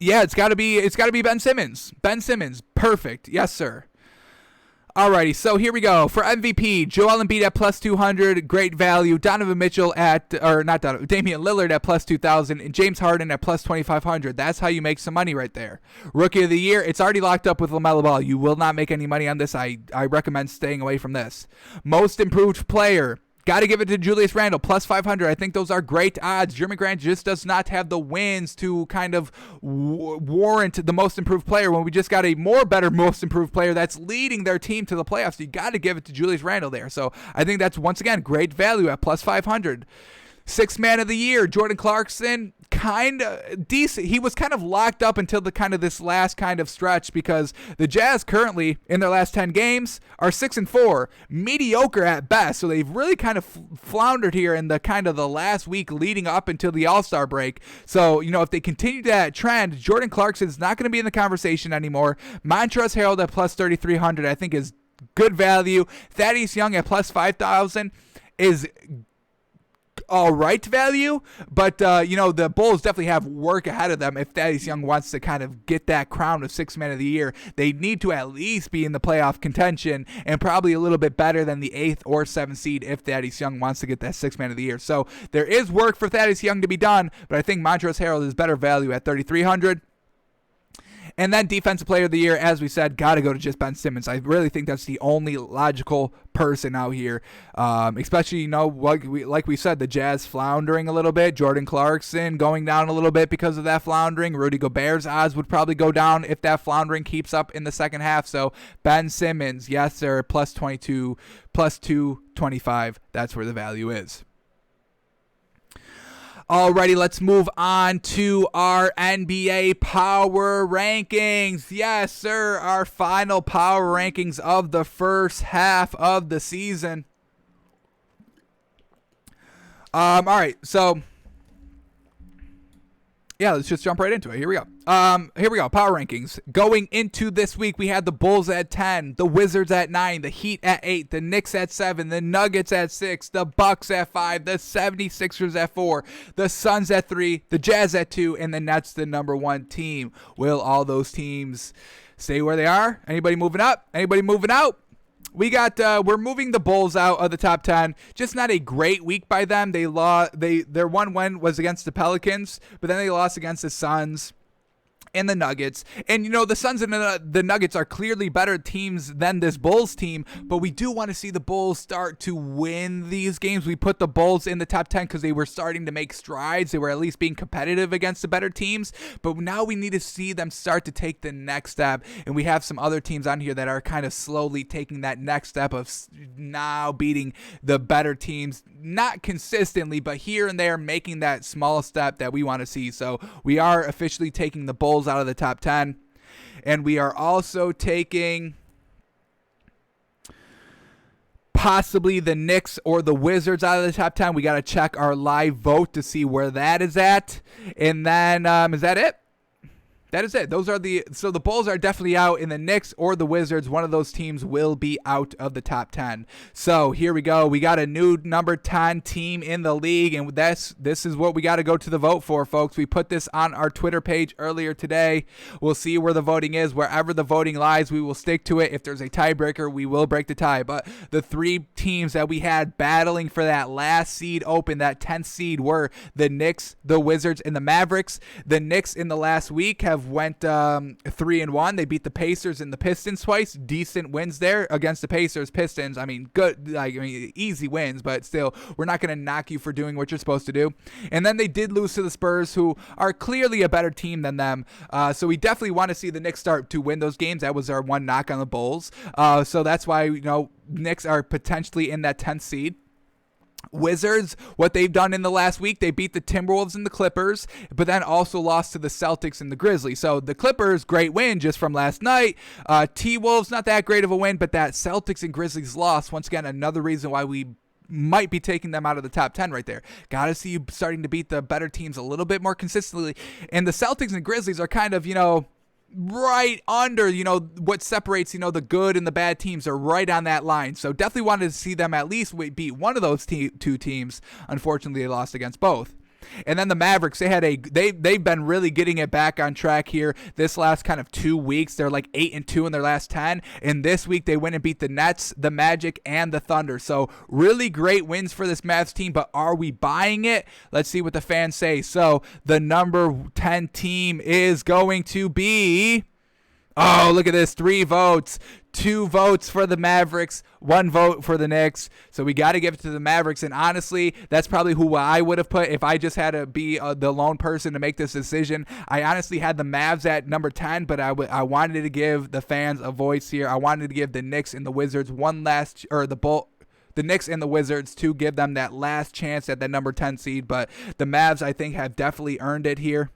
Yeah, it's got to be Ben Simmons. Ben Simmons, perfect. Yes, sir. Alrighty, so here we go. For MVP, Joel Embiid at plus 200, great value. Damian Lillard at plus 2,000, and James Harden at plus 2,500. That's how you make some money right there. Rookie of the year, it's already locked up with LaMelo Ball. You will not make any money on this. I recommend staying away from this. Most improved player, got to give it to Julius Randle, plus 500. I think those are great odds. Jeremy Grant just does not have the wins to kind of warrant the most improved player when we just got a better most improved player that's leading their team to the playoffs. You got to give it to Julius Randle there. So I think that's, once again, great value at plus 500. Sixth man of the year, Jordan Clarkson, kind of decent. He was kind of locked up until this last kind of stretch, because the Jazz currently in their last 10 games are 6-4, mediocre at best. So they've really kind of floundered here in the last week leading up until the All-Star break. So, if they continue that trend, Jordan Clarkson is not going to be in the conversation anymore. Montrezl Harrell at plus 3,300, I think, is good value. Thaddeus Young at plus 5,000 is all right value, but the Bulls definitely have work ahead of them. If Thaddeus Young wants to kind of get that crown of sixth man of the year, they need to at least be in the playoff contention, and probably a little bit better than the 8th or 7th seed if Thaddeus Young wants to get that sixth man of the year. So there is work for Thaddeus Young to be done, but I think Montrezl Harrell is better value at 3,300. And then defensive player of the year, as we said, got to go to just Ben Simmons. I really think that's the only logical person out here, especially, like we said, the Jazz floundering a little bit. Jordan Clarkson going down a little bit because of that floundering. Rudy Gobert's odds would probably go down if that floundering keeps up in the second half. So Ben Simmons, yes, sir, plus 22, plus 225. That's where the value is. Alrighty, let's move on to our NBA power rankings. Yes, sir, our final power rankings of the first half of the season. Alright, so yeah, let's just jump right into it. Here we go. Power rankings. Going into this week, we had the Bulls at 10, the Wizards at 9, the Heat at 8, the Knicks at 7, the Nuggets at 6, the Bucks at 5, the 76ers at 4, the Suns at 3, the Jazz at 2, and the Nets the number 1 team. Will all those teams stay where they are? Anybody moving up? Anybody moving out? We're moving the Bulls out of the top 10. Just not a great week by them. Their one win was against the Pelicans, but then they lost against the Suns and the Nuggets. And, the Suns and the Nuggets are clearly better teams than this Bulls team, but we do want to see the Bulls start to win these games. We put the Bulls in the top 10 because they were starting to make strides. They were at least being competitive against the better teams, but now we need to see them start to take the next step. And we have some other teams on here that are kind of slowly taking that next step of now beating the better teams, not consistently, but here and there making that small step that we want to see. So we are officially taking the Bulls out of the top 10, and we are also taking possibly the Knicks or the Wizards out of the top 10. We got to check our live vote to see where that is at. And then is that it? That is it. So the Bulls are definitely out, and the Knicks or the Wizards, one of those teams will be out of the top 10. So here we go. We got a new number 10 team in the league, and this is what we got to go to the vote for, folks. We put this on our Twitter page earlier today. We'll see where the voting is. Wherever the voting lies, we will stick to it. If there's a tiebreaker, we will break the tie. But the 3 teams that we had battling for that last seed open, that 10th seed, were the Knicks, the Wizards, and the Mavericks. The Knicks in the last week have went 3-1. They beat the Pacers and the Pistons twice. Decent wins there against the Pacers. Pistons, good, easy wins, but still, we're not going to knock you for doing what you're supposed to do. And then they did lose to the Spurs, who are clearly a better team than them. So we definitely want to see the Knicks start to win those games. That was our one knock on the Bulls. So that's why, Knicks are potentially in that 10th seed. Wizards, what they've done in the last week, they beat the Timberwolves and the Clippers, but then also lost to the Celtics and the Grizzlies. So the Clippers, great win just from last night. T-Wolves, not that great of a win, but that Celtics and Grizzlies loss, once again, another reason why we might be taking them out of the top 10 right there. Got to see you starting to beat the better teams a little bit more consistently. And the Celtics and Grizzlies are kind of, right under, what separates, the good and the bad teams are right on that line. So definitely wanted to see them at least beat one of those two teams. Unfortunately, they lost against both. And then the Mavericks, they've been really getting it back on track here this last kind of 2 weeks. They're like 8-2 in their last 10. And this week they went and beat the Nets, the Magic, and the Thunder. So really great wins for this Mavs team, but are we buying it? Let's see what the fans say. So the number 10 team is going to be... Oh, look at this. 3 votes. 2 votes for the Mavericks, 1 vote for the Knicks. So we got to give it to the Mavericks. And honestly, that's probably who I would have put if I just had to be the lone person to make this decision. I honestly had the Mavs at number 10, but I wanted to give the fans a voice here. I wanted to give the Knicks and the Wizards the Knicks and the Wizards to give them that last chance at that number 10 seed. But the Mavs, I think, have definitely earned it here.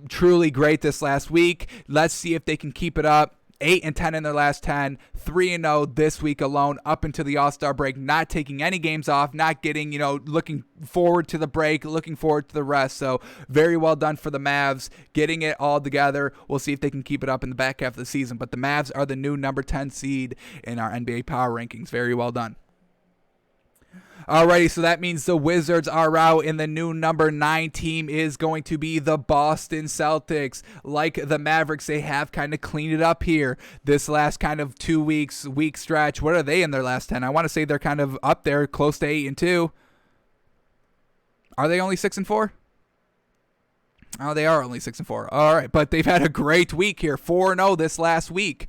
Truly great this last week. Let's see if they can keep it up. 8-10 in their last 10, 3-0 this week alone up into the All-Star break, not taking any games off, not getting, looking forward to the break, looking forward to the rest. So very well done for the Mavs, getting it all together. We'll see if they can keep it up in the back half of the season. But the Mavs are the new number 10 seed in our NBA power rankings. Very well done. Alrighty, so that means the Wizards are out, and the new number 9 team is going to be the Boston Celtics. Like the Mavericks, they have kind of cleaned it up here this last kind of 2 week stretch. What are they in their last 10? I want to say they're kind of up there, close to 8-2. Are they only 6-4? Oh, they are only 6-4. All right, but they've had a great week here. 4-0 this last week,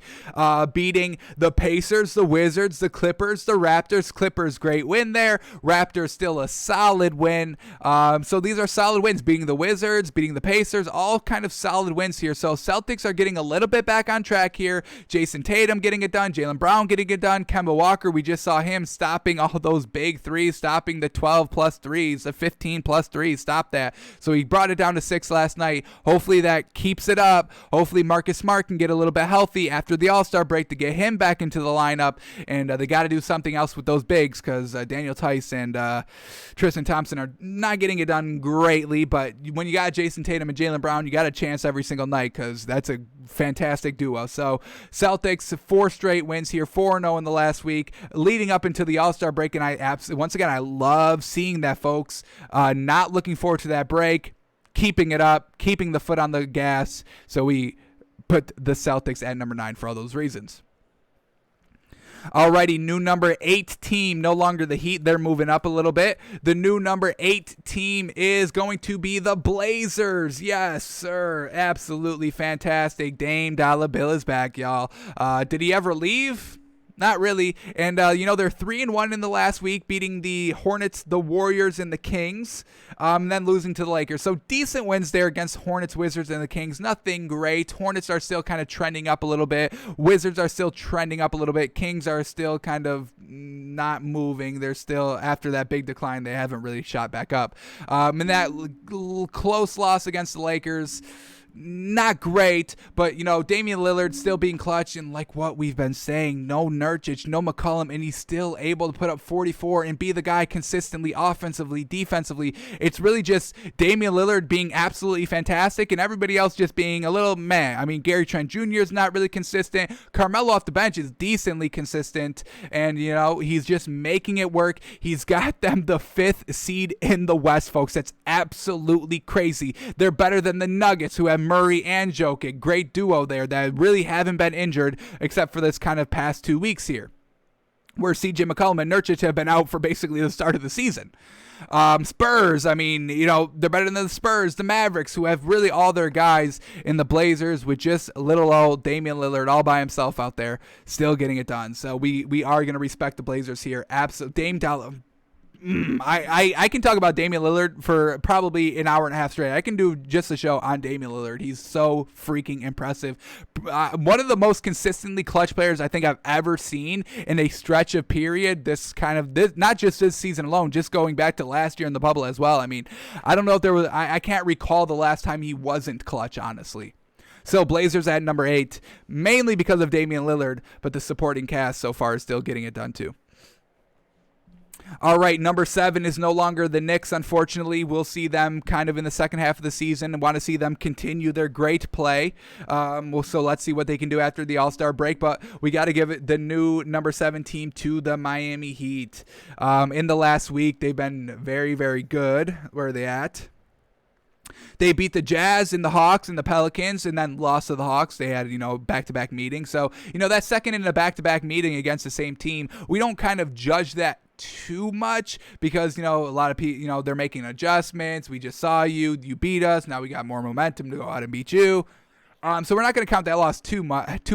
beating the Pacers, the Wizards, the Clippers, the Raptors. Clippers, great win there. Raptors, still a solid win. So these are solid wins, beating the Wizards, beating the Pacers, all kind of solid wins here. So Celtics are getting a little bit back on track here. Jason Tatum getting it done. Jaylen Brown getting it done. Kemba Walker, we just saw him stopping all those big threes, stopping the 12-plus threes, the 15-plus threes. Stop that. So he brought it down to 6 last night. Hopefully that keeps it up. Hopefully Marcus Smart can get a little bit healthy after the All-Star break to get him back into the lineup. And they got to do something else with those bigs because Daniel Tice and Tristan Thompson are not getting it done greatly. But when you got Jason Tatum and Jaylen Brown, you got a chance every single night because that's a fantastic duo. So Celtics, 4 straight wins here, 4-0 in the last week, leading up into the All-Star break. And once again, I love seeing that, folks. Not looking forward to that break. Keeping it up, keeping the foot on the gas. So we put the Celtics at number 9 for all those reasons. Alrighty, new number 8 team, no longer the Heat. They're moving up a little bit. The new number 8 team is going to be the Blazers. Yes, sir. Absolutely fantastic. Dame Dollar Bill is back, y'all. Did he ever leave? Not really. And, they're 3-1 in the last week, beating the Hornets, the Warriors, and the Kings, and then losing to the Lakers. So decent wins there against Hornets, Wizards, and the Kings. Nothing great. Hornets are still kind of trending up a little bit. Wizards are still trending up a little bit. Kings are still kind of not moving. They're still, after that big decline, they haven't really shot back up. And that close loss against the Lakers, not great, but, Damian Lillard still being clutch, and like what we've been saying, no Nurkic, no McCollum, and he's still able to put up 44 and be the guy consistently, offensively, defensively. It's really just Damian Lillard being absolutely fantastic and everybody else just being a little meh. I mean, Gary Trent Jr. is not really consistent. Carmelo off the bench is decently consistent, and, he's just making it work. He's got them the 5th seed in the West, folks. That's absolutely crazy. They're better than the Nuggets, who have Murray and Jokic. Great duo there that really haven't been injured except for this kind of past 2 weeks here, where CJ McCollum and Nurkic have been out for basically the start of the season. Spurs, I mean, they're better than the Spurs, the Mavericks, who have really all their guys in the Blazers, with just little old Damian Lillard all by himself out there, still getting it done. So we are going to respect the Blazers here. Absolutely. Dame Dollar. I can talk about Damian Lillard for probably an hour and a half straight. I can do just a show on Damian Lillard. He's so freaking impressive. One of the most consistently clutch players I think I've ever seen in a stretch of period. This not just this season alone, just going back to last year in the bubble as well. I mean, I don't know if there was. I can't recall the last time he wasn't clutch, honestly. So Blazers at number 8, mainly because of Damian Lillard, but the supporting cast so far is still getting it done too. All right, number 7 is no longer the Knicks, unfortunately. We'll see them kind of in the second half of the season and want to see them continue their great play. So let's see what they can do after the All-Star break, but we got to give it the new number 7 team to the Miami Heat. In the last week, they've been very, very good. Where are they at? They beat the Jazz and the Hawks and the Pelicans and then lost to the Hawks. They had, back-to-back meetings. So, that second in a back-to-back meeting against the same team, we don't kind of judge that too much because, a lot of people, they're making adjustments. We just saw you beat us. Now we got more momentum to go out and beat you. So we're not going to count that loss too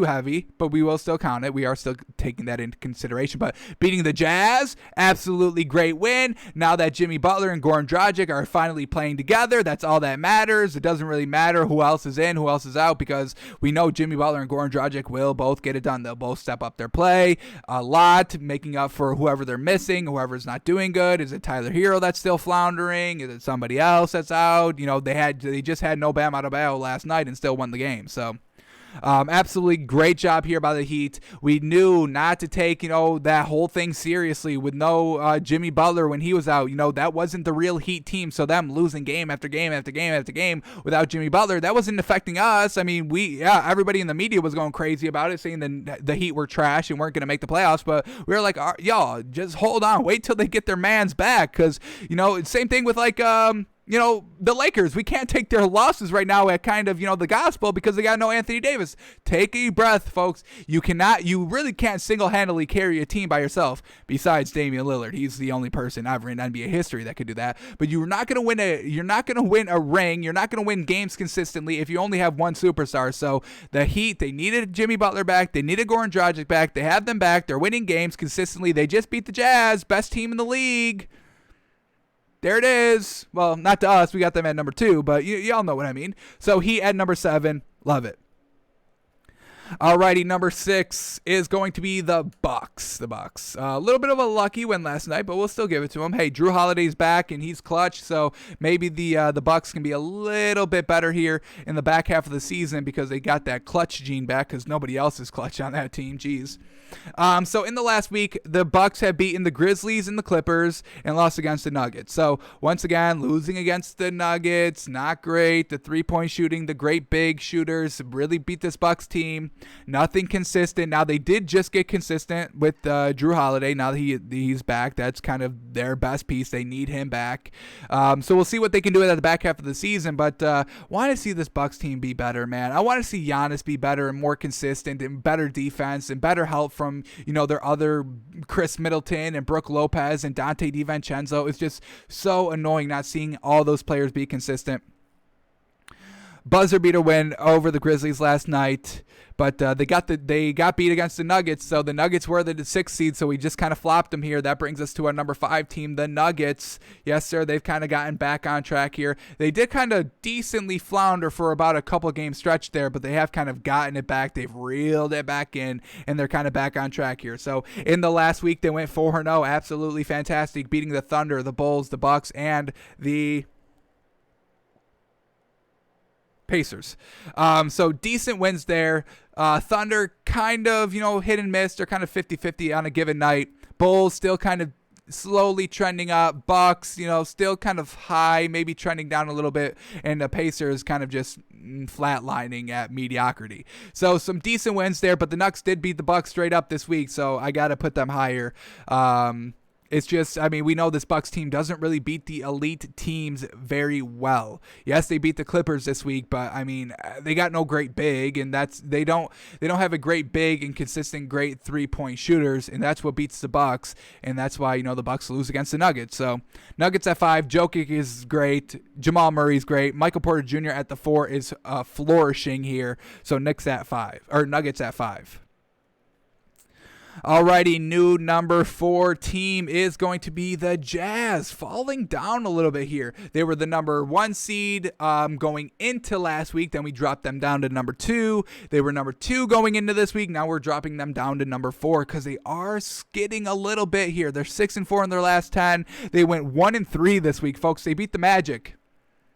heavy, but we will still count it. We are still taking that into consideration. But beating the Jazz, absolutely great win. Now that Jimmy Butler and Goran Dragic are finally playing together, that's all that matters. It doesn't really matter who else is in, who else is out, because we know Jimmy Butler and Goran Dragic will both get it done. They'll both step up their play a lot, making up for whoever they're missing, whoever's not doing good. Is it Tyler Hero that's still floundering? Is it somebody else that's out? They just had no Bam Adebayo last night and still won the game. So absolutely great job here by the Heat. We knew not to take, that whole thing seriously with no Jimmy Butler when he was out. That wasn't the real Heat team. So them losing game after game after game after game without Jimmy Butler, that wasn't affecting us. I mean, everybody in the media was going crazy about it, saying the Heat were trash and weren't going to make the playoffs. But we were like, y'all, just hold on. Wait till they get their mans back. Because, same thing with the Lakers. We can't take their losses right now at kind of, the gospel because they got no Anthony Davis. Take a breath, folks. You really can't single-handedly carry a team by yourself besides Damian Lillard. He's the only person ever in NBA history that could do that. But you're not going to win a ring. You're not going to win games consistently if you only have one superstar. So the Heat, they needed Jimmy Butler back. They needed Goran Dragic back. They have them back. They're winning games consistently. They just beat the Jazz, best team in the league. There it is. Well, not to us. We got them at number 2, but y'all know what I mean. So Heat at number 7. Love it. Alrighty, number 6 is going to be the Bucks. The Bucks. A little bit of a lucky win last night, but we'll still give it to them. Hey, Drew Holiday's back, and he's clutch, so maybe the Bucks can be a little bit better here in the back half of the season because they got that clutch gene back because nobody else is clutch on that team. Jeez. So in the last week, the Bucks have beaten the Grizzlies and the Clippers and lost against the Nuggets. So once again, losing against the Nuggets, not great. The three-point shooting, the great big shooters really beat this Bucks team. Nothing consistent. Now they did just get consistent with Drew Holiday. Now that he's back, that's kind of their best piece. They need him back. So we'll see what they can do at the back half of the season. But want to see this Bucks team be better, man. I want to see Giannis be better and more consistent and better defense and better help from their other Chris Middleton and Brook Lopez and Dante DiVincenzo. It's just so annoying not seeing all those players be consistent. Buzzer beater win over the Grizzlies last night, but they got beat against the Nuggets, so the Nuggets were the 6th seed, so we just kind of flopped them here. That brings us to our number 5 team, the Nuggets. Yes, sir, they've kind of gotten back on track here. They did kind of decently flounder for about a couple game stretch there, but they have kind of gotten it back. They've reeled it back in, and they're kind of back on track here. So in the last week, they went 4-0, absolutely fantastic, beating the Thunder, the Bulls, the Bucks, and the Pacers. So decent wins there. Thunder kind of, hit and miss. They're kind of 50-50 on a given night. Bulls still kind of slowly trending up. Bucks, still kind of high, maybe trending down a little bit. And the Pacers kind of just flatlining at mediocrity. So some decent wins there, but the Knicks did beat the Bucks straight up this week, so I got to put them higher. It's just, we know this Bucks team doesn't really beat the elite teams very well. Yes, they beat the Clippers this week, but they got no great big, and they don't have a great big and consistent great 3-point shooters, and that's what beats the Bucks, and that's why the Bucks lose against the Nuggets. So Nuggets at 5, Jokic is great, Jamal Murray's great, Michael Porter Jr. at the 4 is flourishing here. So Nuggets at 5. Alrighty, new number 4 team is going to be the Jazz, falling down a little bit here. They were the number 1 seed going into last week. Then we dropped them down to number 2. They were number 2 going into this week. Now we're dropping them down to number 4 because they are skidding a little bit here. They're 6-4 in their last 10. They went 1-3 this week, folks. They beat the Magic.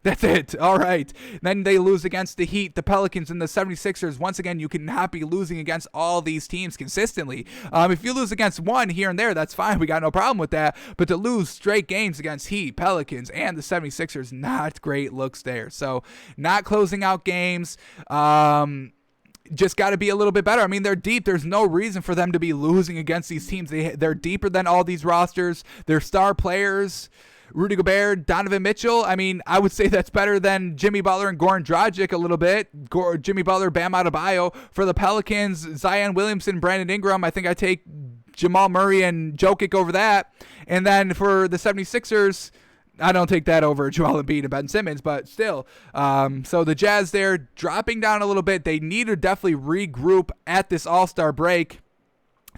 That's it. All right. Then they lose against the Heat, the Pelicans, and the 76ers. Once again, you cannot be losing against all these teams consistently. If you lose against one here and there, that's fine. We got no problem with that. But to lose straight games against Heat, Pelicans, and the 76ers, not great looks there. So not closing out games. Just got to be a little bit better. I mean, they're deep. There's no reason for them to be losing against these teams. They're deeper than all these rosters. They're star players. Rudy Gobert, Donovan Mitchell. I mean, I would say that's better than Jimmy Butler and Goran Dragic a little bit. Jimmy Butler, Bam Adebayo. For the Pelicans, Zion Williamson, Brandon Ingram. I think I take Jamal Murray and Jokic over that. And then for the 76ers, I don't take that over Joel Embiid and Ben Simmons, but still. So the Jazz there dropping down a little bit. They need to definitely regroup at this All-Star break.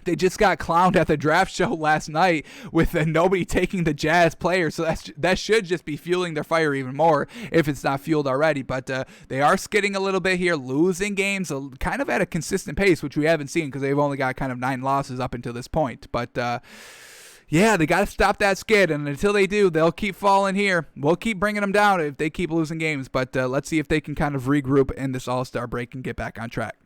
They just got clowned at the draft show last night with nobody taking the Jazz players, so that should just be fueling their fire even more if it's not fueled already. But they are skidding a little bit here, losing games kind of at a consistent pace, which we haven't seen because they've only got kind of 9 losses up until this point. But yeah, they got to stop that skid, and until they do, they'll keep falling here. We'll keep bringing them down if they keep losing games, but let's see if they can kind of regroup in this All-Star break and get back on track.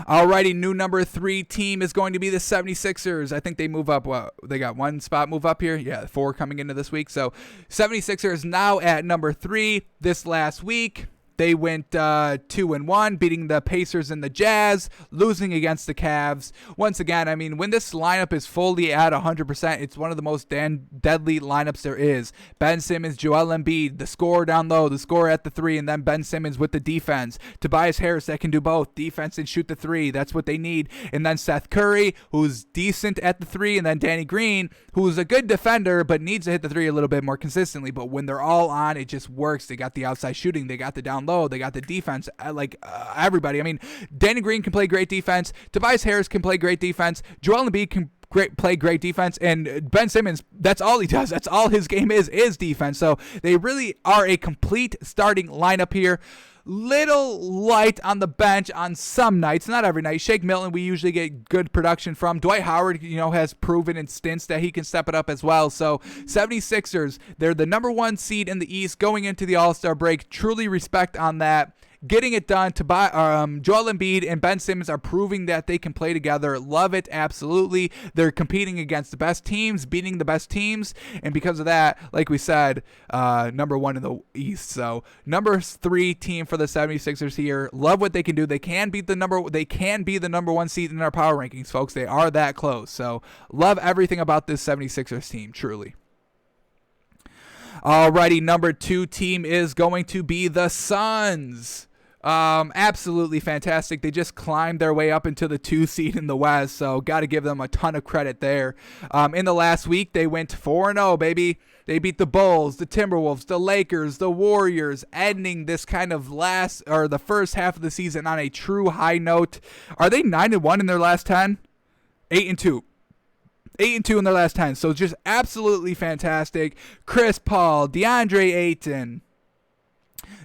Alrighty, new number 3 team is going to be the 76ers. I think they move up. Well, they got 1 spot move up here. Yeah, 4 coming into this week. So 76ers now at number 3 this last week. They went 2-1, beating the Pacers and the Jazz, losing against the Cavs. Once again, I mean, when this lineup is fully at 100%, it's one of the most deadly lineups there is. Ben Simmons, Joel Embiid, the scorer down low, the scorer at the 3, and then Ben Simmons with the defense. Tobias Harris that can do both, defense and shoot the 3. That's what they need. And then Seth Curry, who's decent at the 3, and then Danny Green, who's a good defender, but needs to hit the 3 a little bit more consistently. But when they're all on, it just works. They got the outside shooting. They got the down low. They got the defense, everybody. I mean, Danny Green can play great defense. Tobias Harris can play great defense. Joel Embiid can play great defense. And Ben Simmons, that's all he does. That's all his game is defense. So they really are a complete starting lineup here. Little light on the bench on some nights, not every night. Shake Milton, we usually get good production from. Dwight Howard, has proven in stints that he can step it up as well. So 76ers, they're the number 1 seed in the East going into the All-Star break. Truly respect on that. Getting it done. Joel Embiid and Ben Simmons are proving that they can play together. Love it, absolutely. They're competing against the best teams, beating the best teams, and because of that, like we said, number 1 in the East. So number 3 team for the 76ers here. Love what they can do. They can be the number 1 seed in our power rankings, folks. They are that close. So love everything about this 76ers team, truly. Alrighty, number 2 team is going to be the Suns. Absolutely fantastic. They just climbed their way up into the 2 seed in the West, so got to give them a ton of credit there. In the last week, they went 4-0, baby. They beat the Bulls, the Timberwolves, the Lakers, the Warriors, ending this kind of the first half of the season on a true high note. Are they 9-1 in their last 10? 8-2. 8-2 in their last 10. So just absolutely fantastic. Chris Paul, DeAndre Ayton,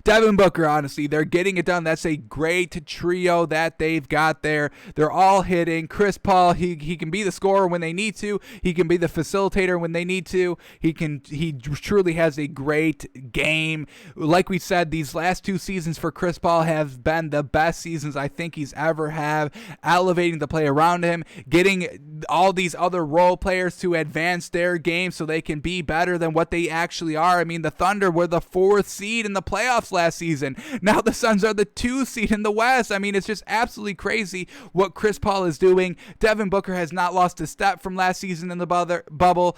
Devin Booker, honestly, they're getting it done. That's a great trio that they've got there. They're all hitting. Chris Paul, he can be the scorer when they need to. He can be the facilitator when they need to. He truly has a great game. Like we said, these last 2 seasons for Chris Paul have been the best seasons I think he's ever had. Elevating the play around him, getting all these other role players to advance their game so they can be better than what they actually are. I mean, the Thunder were the 4th seed in the playoffs last season. Now the Suns are the 2 seed in the West. I mean, it's just absolutely crazy what Chris Paul is doing. Devin Booker has not lost a step from last season in the bubble.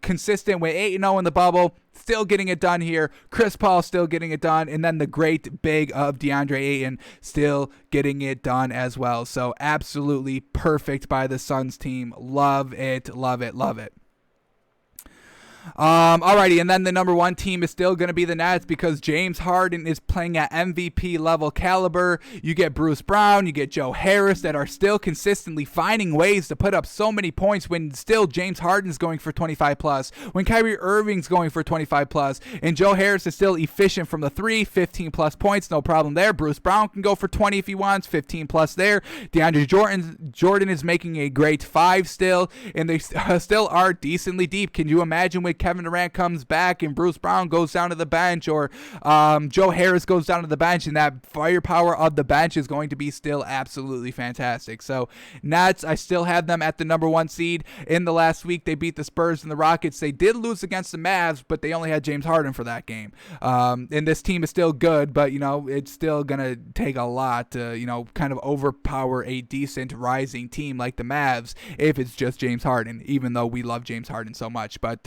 Consistent with 8-0 in the bubble. Still getting it done here. Chris Paul still getting it done. And then the great big of DeAndre Ayton still getting it done as well. So absolutely perfect by the Suns team. Love it, love it, love it. Alrighty, and then the number 1 team is still going to be the Nets because James Harden is playing at MVP level caliber. You get Bruce Brown, you get Joe Harris that are still consistently finding ways to put up so many points when still James Harden's going for 25 plus, when Kyrie Irving's going for 25 plus, and Joe Harris is still efficient from the 3, 15 plus points, no problem there. Bruce Brown can go for 20 if he wants, 15 plus there. DeAndre Jordan is making a great 5 still, and they still are decently deep. Can you imagine with if Kevin Durant comes back and Bruce Brown goes down to the bench, or Joe Harris goes down to the bench, and that firepower of the bench is going to be still absolutely fantastic. So Nets, I still have them at the number 1 seed. In the last week, they beat the Spurs and the Rockets. They did lose against the Mavs, but they only had James Harden for that game. And this team is still good, but, it's still going to take a lot to, kind of overpower a decent rising team like the Mavs if it's just James Harden, even though we love James Harden so much. But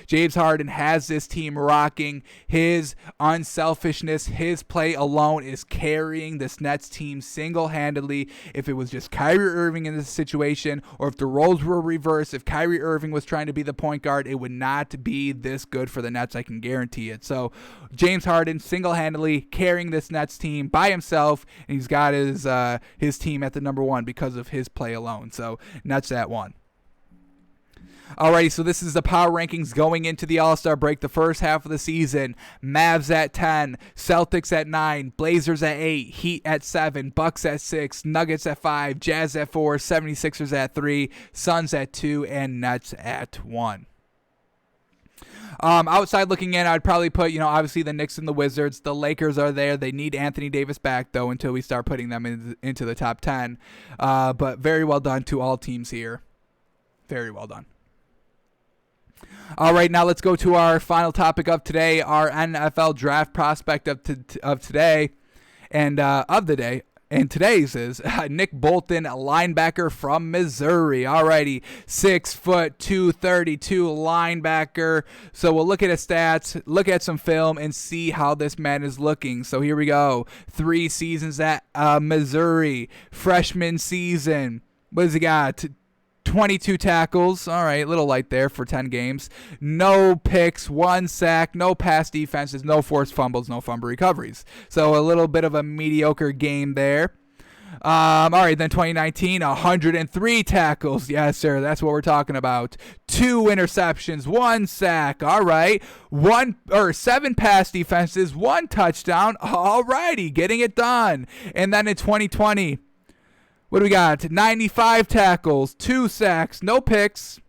James Harden has this team rocking. His unselfishness, his play alone is carrying this Nets team single-handedly. If it was just Kyrie Irving in this situation, or if the roles were reversed, if Kyrie Irving was trying to be the point guard, it would not be this good for the Nets, I can guarantee it. So James Harden single-handedly carrying this Nets team by himself, and he's got his team at the number 1 because of his play alone. So Nets at 1. Alrighty, so this is the power rankings going into the All-Star break, the first half of the season. Mavs at 10, Celtics at 9, Blazers at 8, Heat at 7, Bucks at 6, Nuggets at 5, Jazz at 4, 76ers at 3, Suns at 2, and Nets at 1. Outside looking in, I'd probably put, obviously the Knicks and the Wizards. The Lakers are there. They need Anthony Davis back, though, until we start putting them into the top 10. But very well done to all teams here. Very well done. All right, now let's go to our final topic of today, our NFL draft prospect of today and of the day. And today's is Nick Bolton, linebacker from Missouri. Alrighty, 6'2", 232 linebacker. So we'll look at his stats, look at some film, and see how this man is looking. So here we go. 3 seasons at Missouri. Freshman season. What has he got? 22 tackles. All right, a little light there for 10 games. No picks, 1 sack, no pass defenses, no forced fumbles, no fumble recoveries. So a little bit of a mediocre game there. All right, then 2019, 103 tackles. Yes, sir, that's what we're talking about. 2 interceptions, 1 sack. All right, 7 pass defenses, 1 touchdown. All righty, getting it done. And then in 2020, what do we got? 95 tackles, 2 sacks, no picks,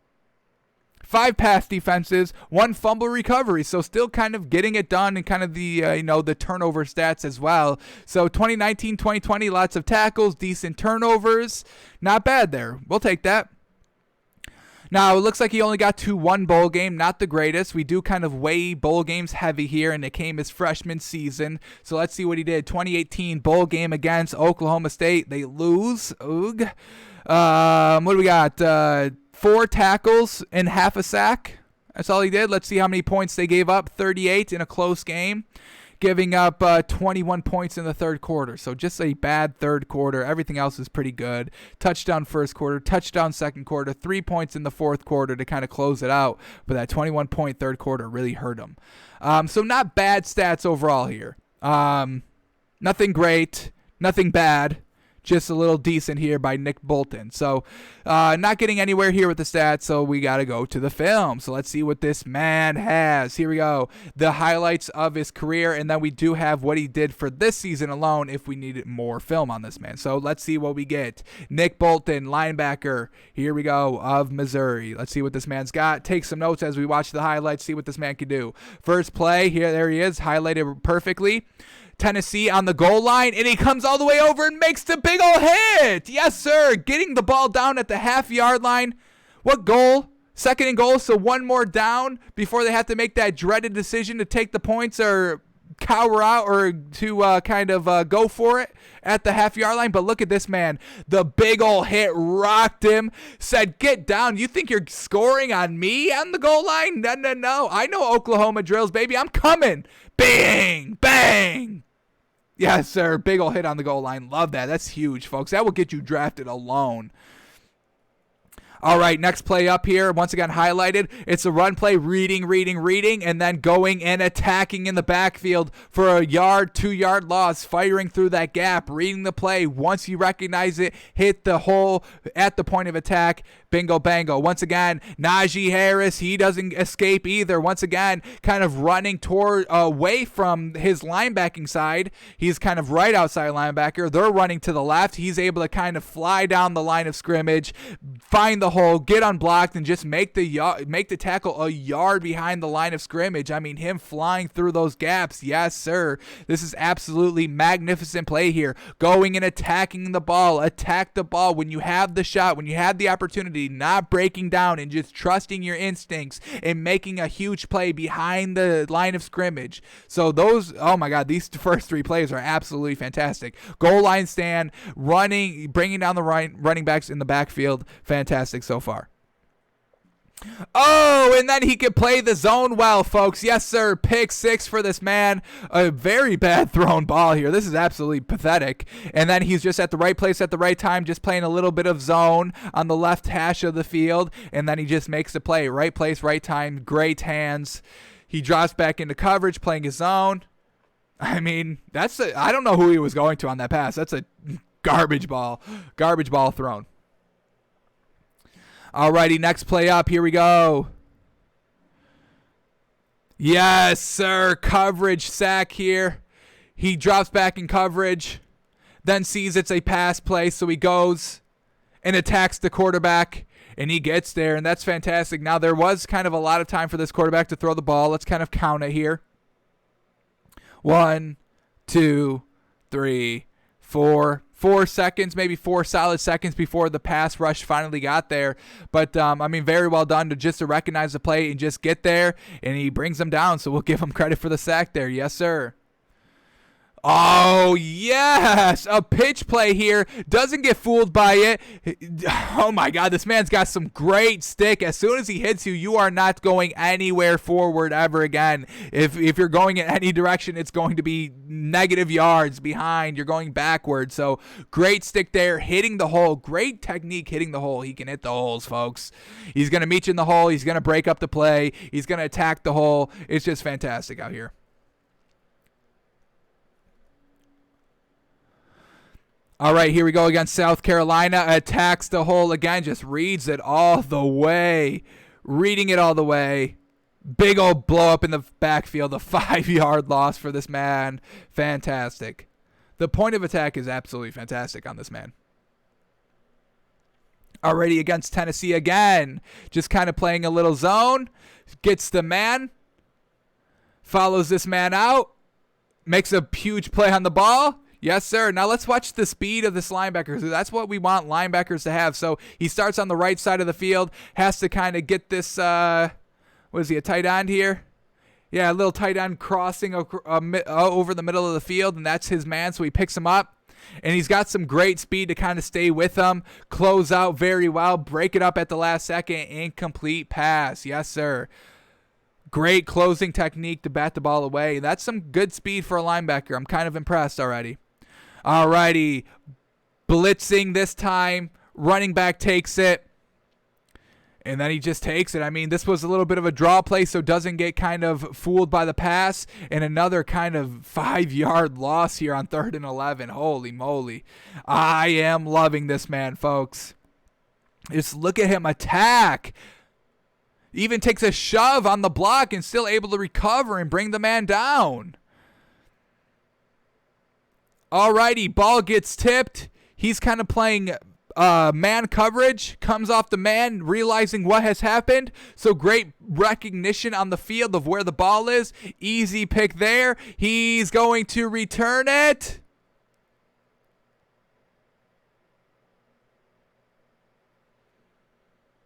5 pass defenses, 1 fumble recovery. So still kind of getting it done, and kind of the the turnover stats as well. So 2019, 2020, lots of tackles, decent turnovers. Not bad there. We'll take that. Now, it looks like he only got to 1 bowl game, not the greatest. We do kind of weigh bowl games heavy here, and it came his freshman season. So let's see what he did. 2018 bowl game against Oklahoma State. They lose. Oog. What do we got? 4 tackles and half a sack. That's all he did. Let's see how many points they gave up. 38 in a close game, giving up 21 points in the third quarter. So just a bad third quarter. Everything else is pretty good. Touchdown first quarter, touchdown second quarter, 3 points in the fourth quarter to kind of close it out. But that 21-point third quarter really hurt him. So not bad stats overall here. Nothing great, nothing bad. Just a little decent here by Nick Bolton. So not getting anywhere here with the stats, so we got to go to the film. So let's see what this man has. Here we go. The highlights of his career, and then we do have what he did for this season alone if we needed more film on this man. So let's see what we get. Nick Bolton, linebacker, here we go, of Missouri. Let's see what this man's got. Take some notes as we watch the highlights, see what this man can do. First play, there he is, highlighted perfectly. Tennessee on the goal line, and he comes all the way over and makes the big old hit. Yes, sir. Getting the ball down at the half-yard line. What goal? 2nd and goal, so 1 more down before they have to make that dreaded decision to take the points or cower out or to go for it at the half-yard line. But look at this man. The big old hit rocked him. Said, get down. You think you're scoring on me on the goal line? No. I know Oklahoma drills, baby. I'm coming. Bang! Bang! Yes, sir. Big ol' hit on the goal line. Love that. That's huge, folks. That will get you drafted alone. All right, next play up here. Once again, highlighted. It's a run play, reading, and then going and attacking in the backfield for a 2-yard loss, firing through that gap, reading the play. Once you recognize it, hit the hole at the point of attack. Bingo bango. Once again, Najee Harris, he doesn't escape either. Once again, kind of running toward away from his linebacking side. He's kind of right outside linebacker. They're running to the left. He's able to kind of fly down the line of scrimmage, find the hole, get unblocked, and just make the tackle a yard behind the line of scrimmage. I mean, him flying through those gaps. Yes, sir. This is absolutely magnificent play here. Going and attacking the ball. Attack the ball when you have the shot, when you have the opportunity, not breaking down and just trusting your instincts and making a huge play behind the line of scrimmage. So those, oh my God, these first three plays are absolutely fantastic. Goal line stand, running, bringing down the running backs in the backfield. Fantastic so far. Oh, and then he could play the zone well, folks. Yes, sir. Pick 6 for this man. A very bad thrown ball here. This is absolutely pathetic. And then he's just at the right place at the right time, just playing a little bit of zone on the left hash of the field. And then he just makes the play. Right place, right time. Great hands. He drops back into coverage, playing his zone. I mean, I don't know who he was going to on that pass. That's a garbage ball. Garbage ball thrown. Alrighty, next play up. Here we go. Yes, sir. Coverage sack here. He drops back in coverage, then sees it's a pass play, so he goes and attacks the quarterback, and he gets there, and that's fantastic. Now, there was kind of a lot of time for this quarterback to throw the ball. Let's kind of count it here. 1, 2, 3, 4. 4 seconds, maybe 4 solid seconds before the pass rush finally got there. But, I mean, very well done to recognize the play and just get there, and he brings them down. So we'll give him credit for the sack there. Yes, sir. Oh, yes. A pitch play here. Doesn't get fooled by it. Oh, my God. This man's got some great stick. As soon as he hits you, you are not going anywhere forward ever again. If you're going in any direction, it's going to be negative yards behind. You're going backward. So, great stick there. Hitting the hole. Great technique hitting the hole. He can hit the holes, folks. He's going to meet you in the hole. He's going to break up the play. He's going to attack the hole. It's just fantastic out here. All right, here we go against South Carolina. Attacks the hole again. Just reads it all the way. Reading it all the way. Big old blow up in the backfield. A 5-yard loss for this man. Fantastic. The point of attack is absolutely fantastic on this man. Already against Tennessee again. Just kind of playing a little zone. Gets the man. Follows this man out. Makes a huge play on the ball. Yes, sir. Now let's watch the speed of this linebacker. So that's what we want linebackers to have. So he starts on the right side of the field, has to kind of get this, what is he, a tight end here? Yeah, a little tight end crossing over the middle of the field, and that's his man, so he picks him up. And he's got some great speed to kind of stay with him, close out very well, break it up at the last second, incomplete pass. Yes, sir. Great closing technique to bat the ball away. That's some good speed for a linebacker. I'm kind of impressed already. Alrighty, blitzing this time. Running back takes it. And then he just takes it. I mean, this was a little bit of a draw play, so doesn't get kind of fooled by the pass. And another kind of 5-yard loss here on 3rd and 11. Holy moly. I am loving this man, folks. Just look at him attack. Even takes a shove on the block and still able to recover and bring the man down. Alrighty, ball gets tipped. He's kind of playing man coverage. Comes off the man, realizing what has happened. So great recognition on the field of where the ball is. Easy pick there. He's going to return it.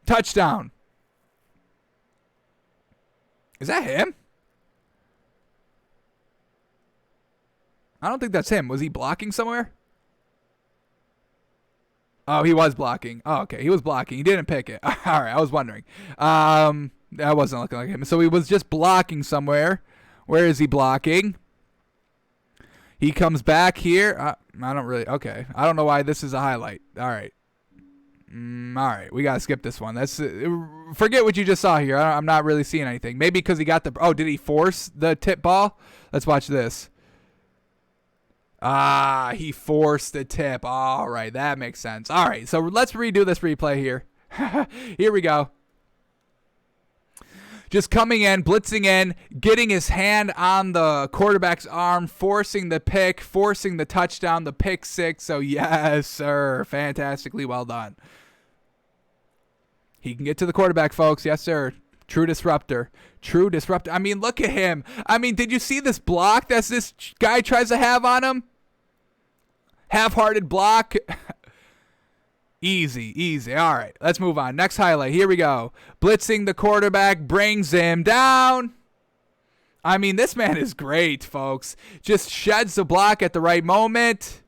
Touchdown. Is that him? I don't think that's him. Was he blocking somewhere? Oh, he was blocking. Oh, okay. He was blocking. He didn't pick it. All right. I was wondering. That wasn't looking like him. So he was just blocking somewhere. Where is he blocking? He comes back here. I don't really. Okay. I don't know why this is a highlight. All right. All right, we gotta skip this one. That's forget what you just saw here. I'm not really seeing anything. Maybe because he got the. Oh, did he force the tip ball? Let's watch this. He forced the tip. All right, that makes sense. All right, so let's redo this replay here. Here we go. Just coming in, blitzing in, getting his hand on the quarterback's arm, forcing the pick, forcing the touchdown, the pick six. So, yes, sir. Fantastically well done. He can get to the quarterback, folks. Yes, sir. True disruptor. True disruptor. I mean, look at him. I mean, did you see this block that this guy tries to have on him? Half-hearted block. Easy. All right, let's move on. Next highlight. Here we go. Blitzing the quarterback, brings him down. I mean, this man is great, folks. Just sheds the block at the right moment.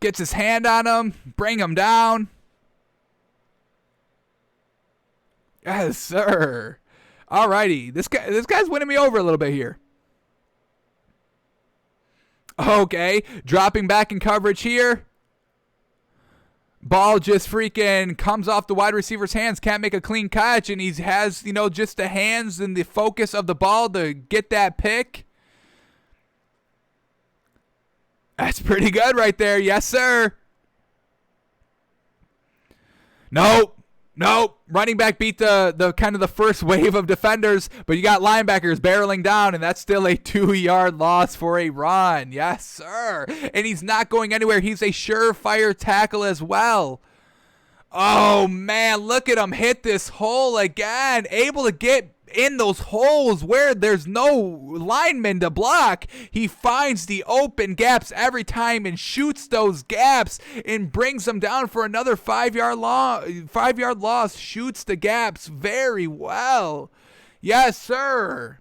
Gets his hand on him, bring him down. Yes, sir. All righty. This guy's winning me over a little bit here. Okay, dropping back in coverage here. Ball just freaking comes off the wide receiver's hands. Can't make a clean catch, and he has, just the hands and the focus of the ball to get that pick. That's pretty good right there. Yes, sir. Nope. Running back beat the kind of the first wave of defenders, but you got linebackers barreling down, and that's still a 2-yard loss for a run. Yes, sir. And he's not going anywhere. He's a surefire tackle as well. Oh, man, look at him hit this hole again. Able to get in those holes where there's no lineman to block. He finds the open gaps every time and shoots those gaps and brings them down for another 5-yard loss. Shoots the gaps very well. Yes, sir.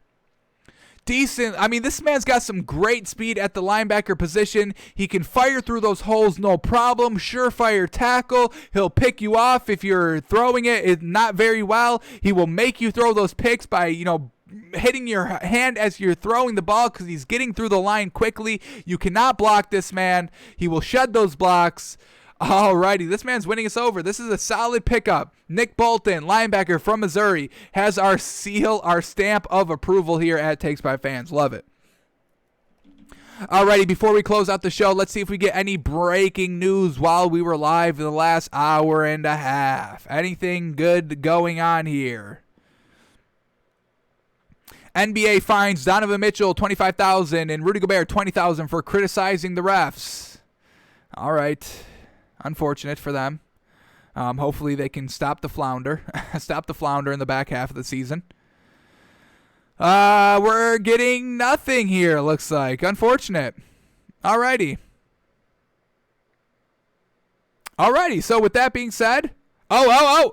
Decent. I mean, this man's got some great speed at the linebacker position. He can fire through those holes, no problem. Surefire tackle. He'll pick you off if you're throwing it not very well. He will make you throw those picks by, hitting your hand as you're throwing the ball because he's getting through the line quickly. You cannot block this man. He will shed those blocks. Alrighty, this man's winning us over. This is a solid pickup. Nick Bolton, linebacker from Missouri, has our seal, our stamp of approval here at Takes by Fans. Love it. Alrighty, before we close out the show, let's see if we get any breaking news while we were live in the last hour and a half. Anything good going on here? NBA fines Donovan Mitchell $25,000 and Rudy Gobert $20,000 for criticizing the refs. All right. Unfortunate for them. Hopefully they can stop the flounder. Stop the flounder in the back half of the season. We're getting nothing here, looks like. Unfortunate. Alrighty. So with that being said,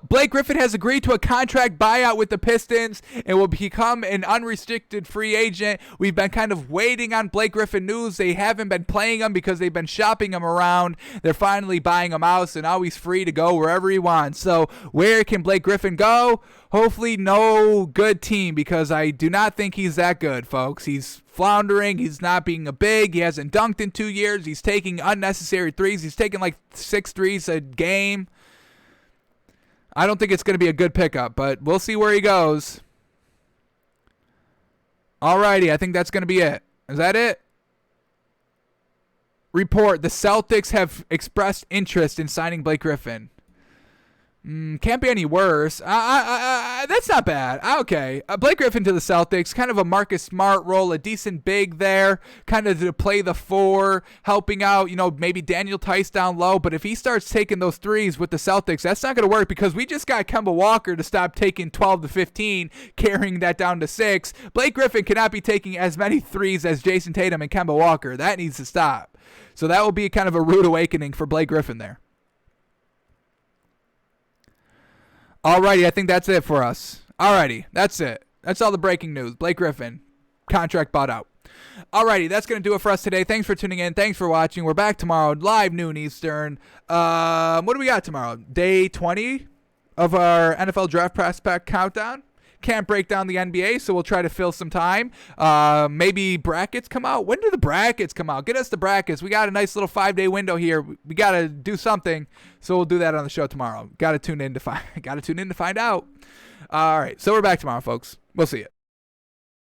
Blake Griffin has agreed to a contract buyout with the Pistons and will become an unrestricted free agent. We've been kind of waiting on Blake Griffin news. They haven't been playing him because they've been shopping him around. They're finally buying him out, so now he's free to go wherever he wants. So where can Blake Griffin go? Hopefully no good team, because I do not think he's that good, folks. He's floundering. He's not being a big. He hasn't dunked in 2 years. He's taking unnecessary threes. He's taking like 6 threes a game. I don't think it's going to be a good pickup, but we'll see where he goes. Alrighty, I think that's going to be it. Is that it? Report, the Celtics have expressed interest in signing Blake Griffin. Can't be any worse. That's not bad. Okay. Blake Griffin to the Celtics, kind of a Marcus Smart role, a decent big there, kind of to play the 4, helping out, maybe Daniel Tice down low. But if he starts taking those threes with the Celtics, that's not going to work, because we just got Kemba Walker to stop taking 12 to 15, carrying that down to 6. Blake Griffin cannot be taking as many threes as Jason Tatum and Kemba Walker. That needs to stop. So that will be kind of a rude awakening for Blake Griffin there. Alrighty, I think that's it for us. Alrighty, that's it. That's all the breaking news. Blake Griffin, contract bought out. Alrighty, that's going to do it for us today. Thanks for tuning in. Thanks for watching. We're back tomorrow, live noon Eastern. What do we got tomorrow? Day 20 of our NFL Draft Prospect Countdown. Can't break down the NBA, so we'll try to fill some time. Maybe brackets come out. When do the brackets come out? Get us the brackets. We got a nice little 5-day window here. We got to do something, so we'll do that on the show tomorrow. Got to tune in to find out. All right, so we're back tomorrow, folks. We'll see you.